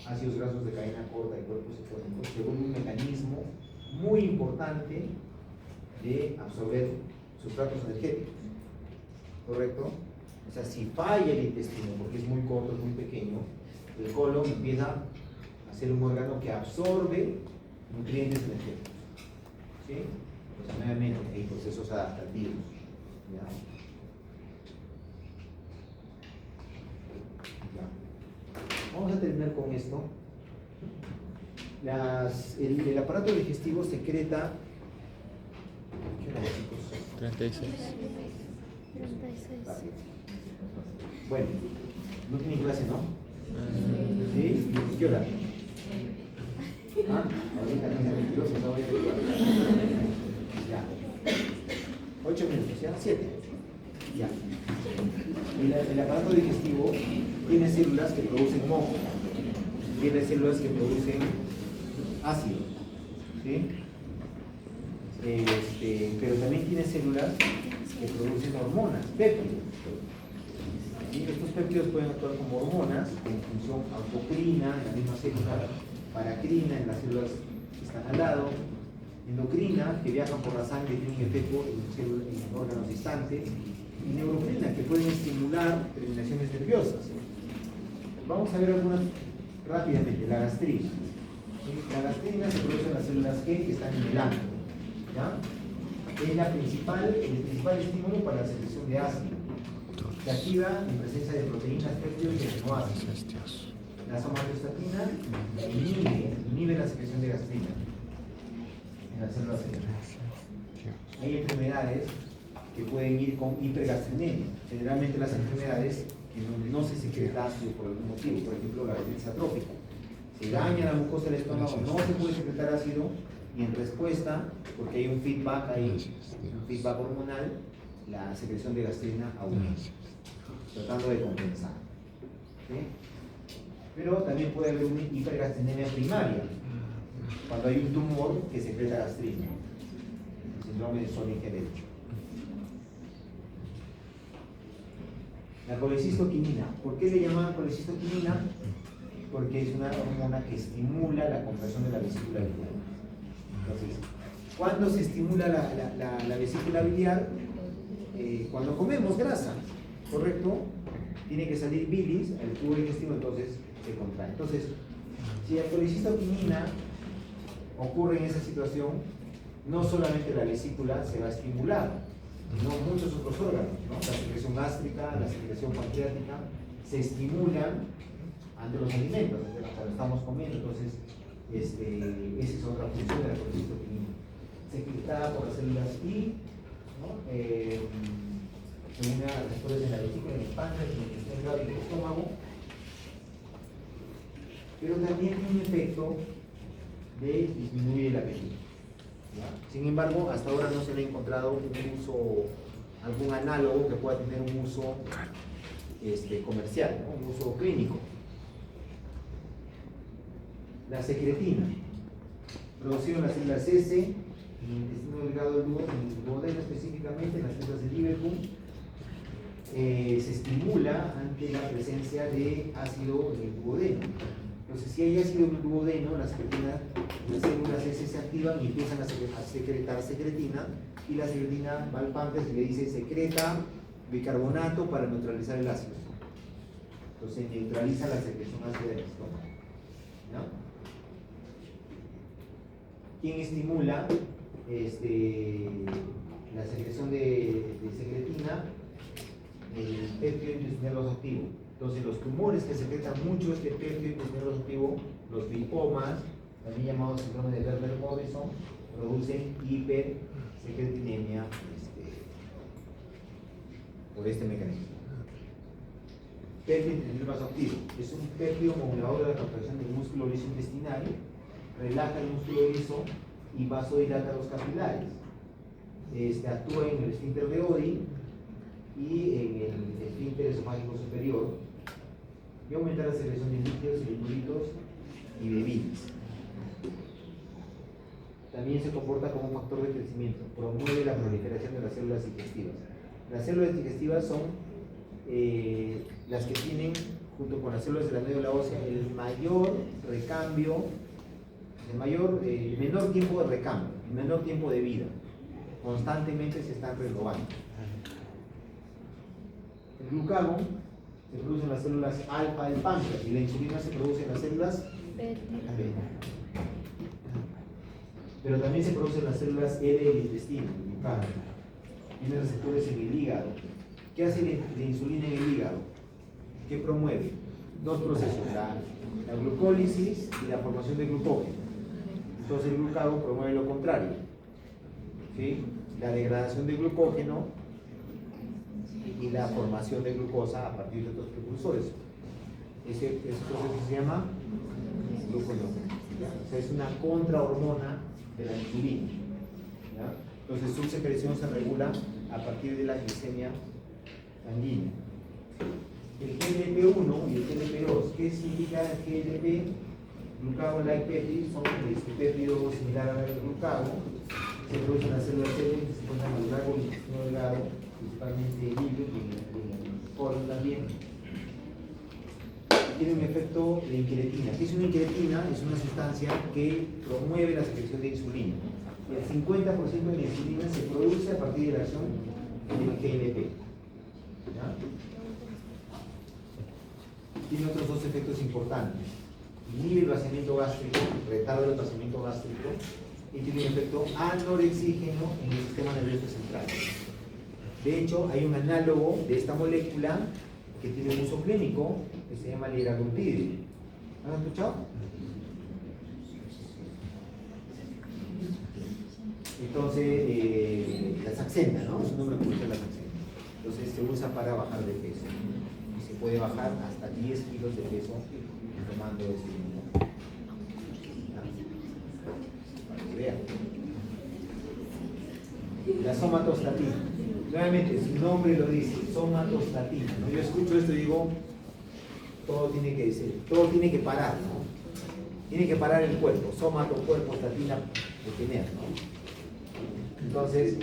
ácidos grasos de cadena corta y cuerpos cetónicos se vuelve un mecanismo muy importante de absorber sustratos energéticos, ¿correcto? O sea, si falla el intestino porque es muy corto, es muy pequeño, el colon empieza a ser un órgano que absorbe nutrientes energéticos, ¿sí? O sea, nuevamente hay procesos adaptativos, ¿ya? Vamos a terminar con esto. El aparato digestivo secreta. ¿Qué hora es, chicos? 36. 36. Vale. Bueno, no tiene clase, ¿no? Ah, ¿Sí? ¿Qué hora? ¿Ah? Ahorita no es mentiroso, no voy a decir. Ya. 8 minutos, ¿ya? 7. Ya. El aparato digestivo tiene células que producen moco, tiene células que producen ácido, ¿sí? Pero también tiene células que producen hormonas, péptidos. ¿Sí? Estos péptidos pueden actuar como hormonas en función autocrina en la misma célula, paracrina en las células que están al lado, endocrina que viajan por la sangre y tienen efecto en órganos distantes, y neurocrina que pueden estimular terminaciones nerviosas. Vamos a ver algunas rápidamente. La gastrina. ¿Sí? La gastrina se produce en las células G que están en el ano. ¿Ya? Es el principal estímulo para la secreción de ácido. Se activa en presencia de proteínas, péptidos y aminoácidos. La somatostatina inhibe la secreción de gastrina en las células cerebrales. Hay enfermedades que pueden ir con hipergastrinemia. Generalmente las enfermedades que no se secreta ácido por algún motivo, por ejemplo la gastritis atrófica. Se daña la mucosa del estómago, no se puede secretar ácido y en respuesta, porque hay un feedback ahí, un feedback hormonal, la secreción de gastrina aumenta, tratando de compensar. ¿Sí? Pero también puede haber una hipergastrinemia primaria, cuando hay un tumor que secreta gastrina, el síndrome de Sjögren-Heredia. La colecistoquinina. ¿Por qué le llaman colecistoquinina? Porque es una hormona que estimula la contracción de la vesícula biliar. Entonces, ¿cuándo se estimula la vesícula biliar? Cuando comemos grasa, ¿correcto? Tiene que salir bilis, el tubo digestivo entonces se contrae. Entonces, si la colecistoquinina ocurre en esa situación, no solamente la vesícula se va a estimular, sino muchos otros órganos, ¿no? La secreción gástrica, la secreción pancreática, se estimulan ante los alimentos, cuando estamos comiendo. Entonces, esa es otra función de la colecistoquinina, secretada por las células I, ¿no? Según las receptores en la vesícula, en el páncreas, en el intestino y en el estómago. Pero también tiene un efecto de disminuir el apetito. ¿Ya? Sin embargo, hasta ahora no se le ha encontrado un uso, algún análogo que pueda tener un uso comercial, ¿no? Un uso clínico. La secretina, producida en las células S, en el intestino delgado del duodeno específicamente, en las células de Lieberkühn, se estimula ante la presencia de ácido del duodeno. Entonces, si hay ácido del duodeno, las células S se activan y empiezan a secretar secretina, y la secretina va al páncreas y le dice secreta bicarbonato para neutralizar el ácido. Entonces neutraliza la secreción ácida del estómago. ¿No? ¿Quién estimula la secreción de secretina? El péptido intestinal vasoactivo. Entonces los tumores que secretan mucho este péptido intestinal vasoactivo, los lipomas, también llamados síndrome de Werner-Morrison, producen hipersecretinemia por este mecanismo. Péptido intestinal vasoactivo es un péptido modulador de la contracción del músculo liso intestinal, relaja el músculo liso y vasodilata los capilares. Actúa en el esfínter de Oddi y en el esfínter esofágico superior, y aumenta la secreción de líquidos, electrolitos y de bilis. También se comporta como un factor de crecimiento, promueve la proliferación de las células digestivas. Las células digestivas son las que tienen, junto con las células de la médula ósea, el mayor recambio, el menor tiempo de recambio, el menor tiempo de vida. Constantemente se están renovando. El glucagón se produce en las células alfa del páncreas y la insulina se produce en las células beta. Pero también se produce en las células E del intestino, el glucagón. Tiene receptores en el hígado. ¿Qué hace la insulina en el hígado? ¿Qué promueve? Dos procesos, la glucólisis y la formación de glucógeno. Entonces el glucagón promueve lo contrario, ¿sí? La degradación de glucógeno y la formación de glucosa a partir de otros precursores. Ese proceso se llama gluconeógenesis. ¿ya? O sea, es una contrahormona de la insulina, ¿ya? Entonces su secreción se regula a partir de la glicemia sanguínea. El GLP-1 y el GLP-2, ¿qué significa el GLP? Glucagon-like peptides, son péptidos similares al glucagon, se producen en las células cerebro que se encuentran a lo largo del intestino delgado, principalmente el hilo y el colon también. Tiene un efecto de inquinatina. ¿Qué es una inquinatina? Es una sustancia que promueve la secreción de insulina. El 50% de la insulina se produce a partir de la acción del GLP. ¿Ya? Tiene otros dos efectos importantes. Inhibe el vaciamiento gástrico, retarda el vaciamiento gástrico, y tiene un efecto anorexígeno en el sistema nervioso central. De hecho, hay un análogo de esta molécula que tiene un uso clínico que se llama liraglutide. ¿Han escuchado? Entonces, la Saxenda, ¿no? Es un nombre comercial la Saxenda. Entonces se usa para bajar de peso. Y se puede bajar hasta 10 kilos de peso tomando este medicamento. Para que vean. La somatostatina. Nuevamente, su nombre lo dice, somatostatina, ¿no? Yo escucho esto y digo, todo tiene que decir, todo tiene que parar, ¿no? Tiene que parar el cuerpo, somato, cuerpo, statina, detener, ¿no? Entonces,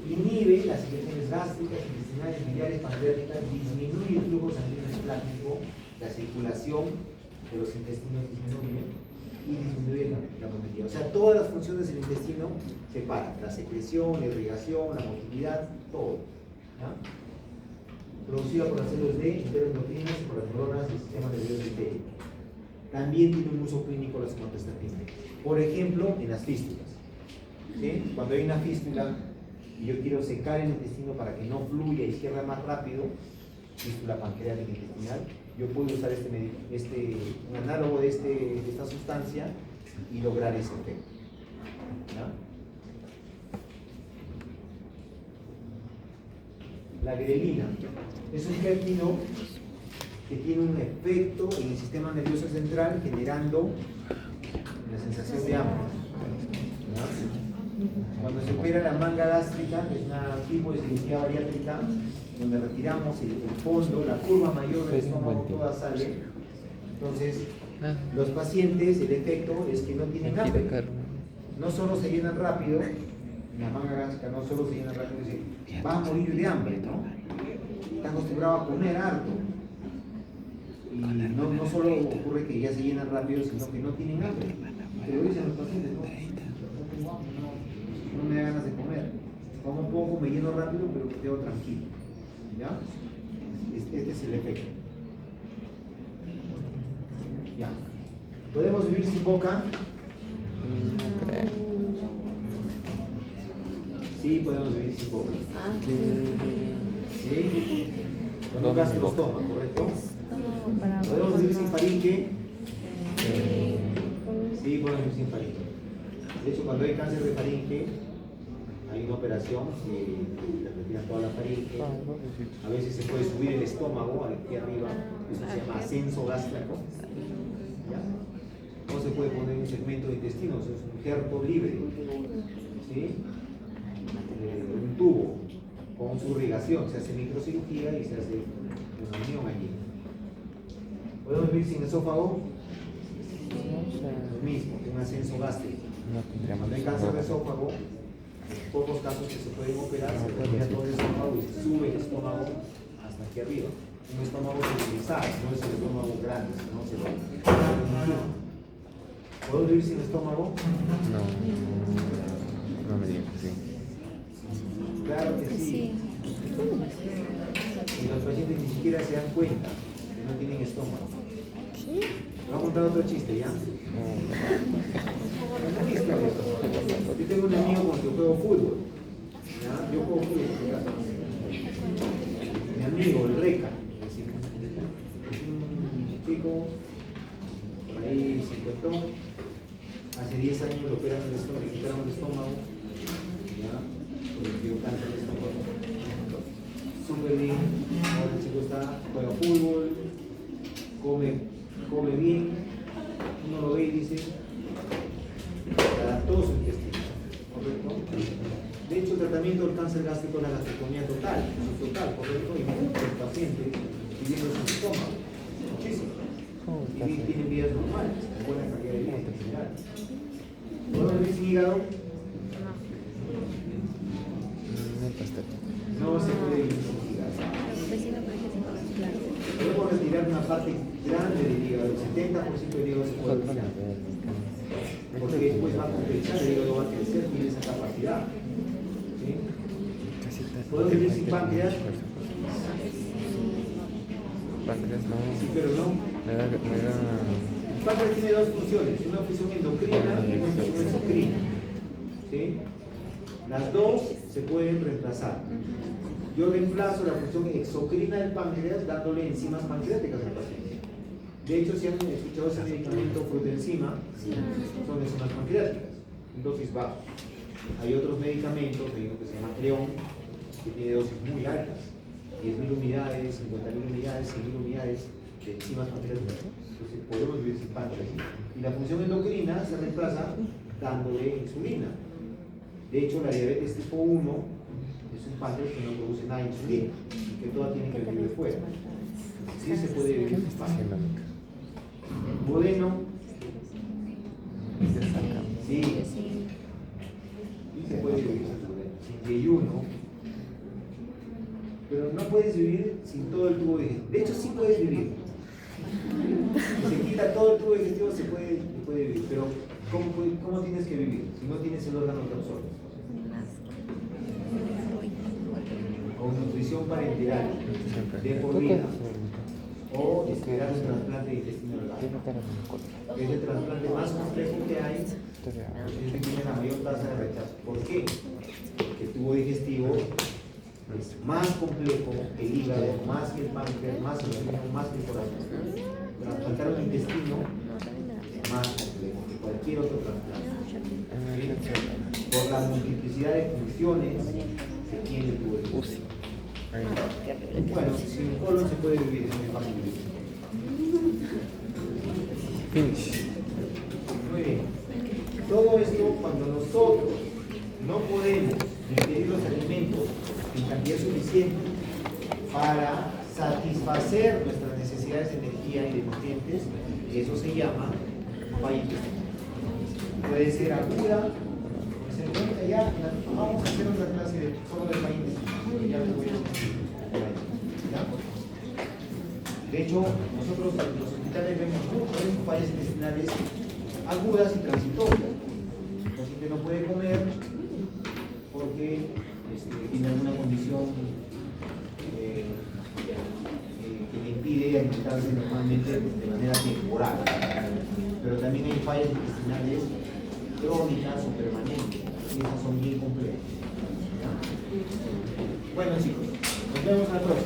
inhibe las secreciones gástricas, intestinales, biliares, pancreáticas, disminuye el flujo sanguíneo esplástico, la circulación de los intestinos disminuye y disminuye la motilidad. O sea, todas las funciones del intestino se paran, la secreción, la irrigación, la motilidad, todo. ¿Ya? Producida por las células de enteroendocrinas y por las neuronas del sistema nervioso entérico. También tiene un uso clínico la somatostatina. Por ejemplo, en las fístulas. ¿Sí? Cuando hay una fístula y yo quiero secar el intestino para que no fluya y cierre más rápido, fístula pancreática intestinal, yo puedo usar un análogo de esta sustancia y lograr ese efecto. ¿Ya? La grelina es un péptido que tiene un efecto en el sistema nervioso central generando la sensación de hambre. ¿Ya? Cuando se opera la manga gástrica, que es un tipo de cirugía bariátrica, donde retiramos el fondo, la curva mayor del estómago, toda sale. Entonces, los pacientes, el efecto es que no tienen hambre. No solo se llenan rápido, la manga gástrica no solo se llena rápido, sino va a morir de hambre, ¿no? Está acostumbrado a comer harto. Y no solo ocurre que ya se llenan rápido, sino que no tienen hambre. Te lo dicen los pacientes, ¿no? No me da ganas de comer. Como un poco, me lleno rápido, pero me quedo tranquilo. ¿Ya? Este es el efecto. Ya. ¿Podemos vivir sin boca? Sí, podemos vivir sin boca. ¿Sí? Cuando gastrostoma, ¿correcto? ¿Podemos vivir sin faringe? Sí, podemos vivir sin faringe. De hecho, cuando hay cáncer de faringe, hay una operación que le retiran toda la faringe. A veces se puede subir el estómago aquí arriba, eso se llama ascenso gástrico. ¿Ya? O se puede poner un segmento de intestino, es un injerto libre, ¿sí? Un tubo con su irrigación, se hace microcirugía y se hace una unión allí. ¿Podemos vivir sin esófago? Lo mismo, un ascenso gástrico. Cuando hay cáncer de esófago, en pocos casos que se pueden operar, se retira todo el estómago y se sube el estómago hasta aquí arriba. Un estómago civilizado, no es el estómago grande, sino se lo. ¿Puedo vivir sin estómago? No me digas que sí. Claro que sí. Y los pacientes ni siquiera se dan cuenta que no tienen estómago. Voy a contar otro chiste, ¿ya? Yo tengo un amigo con el que juego fútbol. ¿Ya? Yo juego fútbol en mi casa. Mi amigo, el Reca, es un chico, por ahí 50, hace 10 años le operaron el estómago, le quitaron el estómago, ¿ya? Porque dio cáncer de estómago. Súper bien, ahora el chico juega fútbol, come bien, uno lo ve y dice, tratamiento del cáncer gástrico es la gastrectomía total, correcto, y muchos pacientes viviendo sin estómago, muchísimos, y tienen vidas normales, con buena calidad de vida en general. ¿Dolor de hígado? No se puede vivir sin hígado. Podemos retirar una parte grande del hígado, el 70% del hígado se puede retirar. Porque después va a compensar, el hígado va a crecer, tiene esa capacidad. ¿Sí? ¿Puedo vivir sin páncreas? Páncreas no. Sí, pero no. El páncreas tiene dos funciones, una función endocrina y una función exocrina. ¿Sí? Las dos se pueden reemplazar. Yo reemplazo la función exocrina del páncreas dándole enzimas pancreáticas al paciente. De hecho, si han escuchado ese medicamento frutenzima, son enzimas pancreáticas, en dosis bajas. Hay otros medicamentos, hay uno que se llama Creon, que tiene dosis muy altas, 10.000 unidades, 50.000 unidades, 100.000 unidades de enzimas pancreáticas. Entonces podemos vivir sin páncreas. Y la función endocrina se reemplaza dándole insulina. De hecho, la diabetes tipo 1 es un páncreas que no produce nada de insulina y que toda tiene que vivir de fuera. Sí se puede vivir sin páncreas. Modeno. Sí. Sí se puede vivir sin modeno. Sin yeyuno. Pero no puedes vivir sin todo el tubo digestivo. De hecho, sí puedes vivir. Si se quita todo el tubo digestivo, se puede vivir. Pero, ¿cómo tienes que vivir? Si no tienes el órgano que absorbe. Con nutrición parenteral de por vida. O esperar un trasplante de intestino delgado. Es el trasplante más complejo que hay. Es el que tiene la mayor tasa de rechazo. ¿Por qué? Porque el tubo digestivo es más complejo que el hígado, más que el páncreas, más que el riñón, más que el corazón. Trasplantar un intestino es más complejo que cualquier otro trasplante. ¿Sí? Por la multiplicidad de funciones que tiene el tubo digestivo. Bueno, sin colon se puede vivir, es muy fácil vivir. Finish. Muy bien. Todo esto cuando nosotros no podemos ingerir los alimentos en cantidad suficiente para satisfacer nuestras necesidades de energía y de nutrientes, eso se llama falla intestinal. Puede ser aguda, se encuentra ya, vamos a hacer otra clase de solo de falla intestinal, ya les voy a decir. ¿Ya? De hecho, nosotros en los hospitales vemos muchas fallas intestinales agudas y transitorias. El paciente no puede comer porque tiene alguna condición que le impide alimentarse normalmente de manera temporal. Pero también hay fallas intestinales crónicas o permanentes, y esas son bien complejas. ¿Ya? Bueno, chicos, nos vemos en la próxima.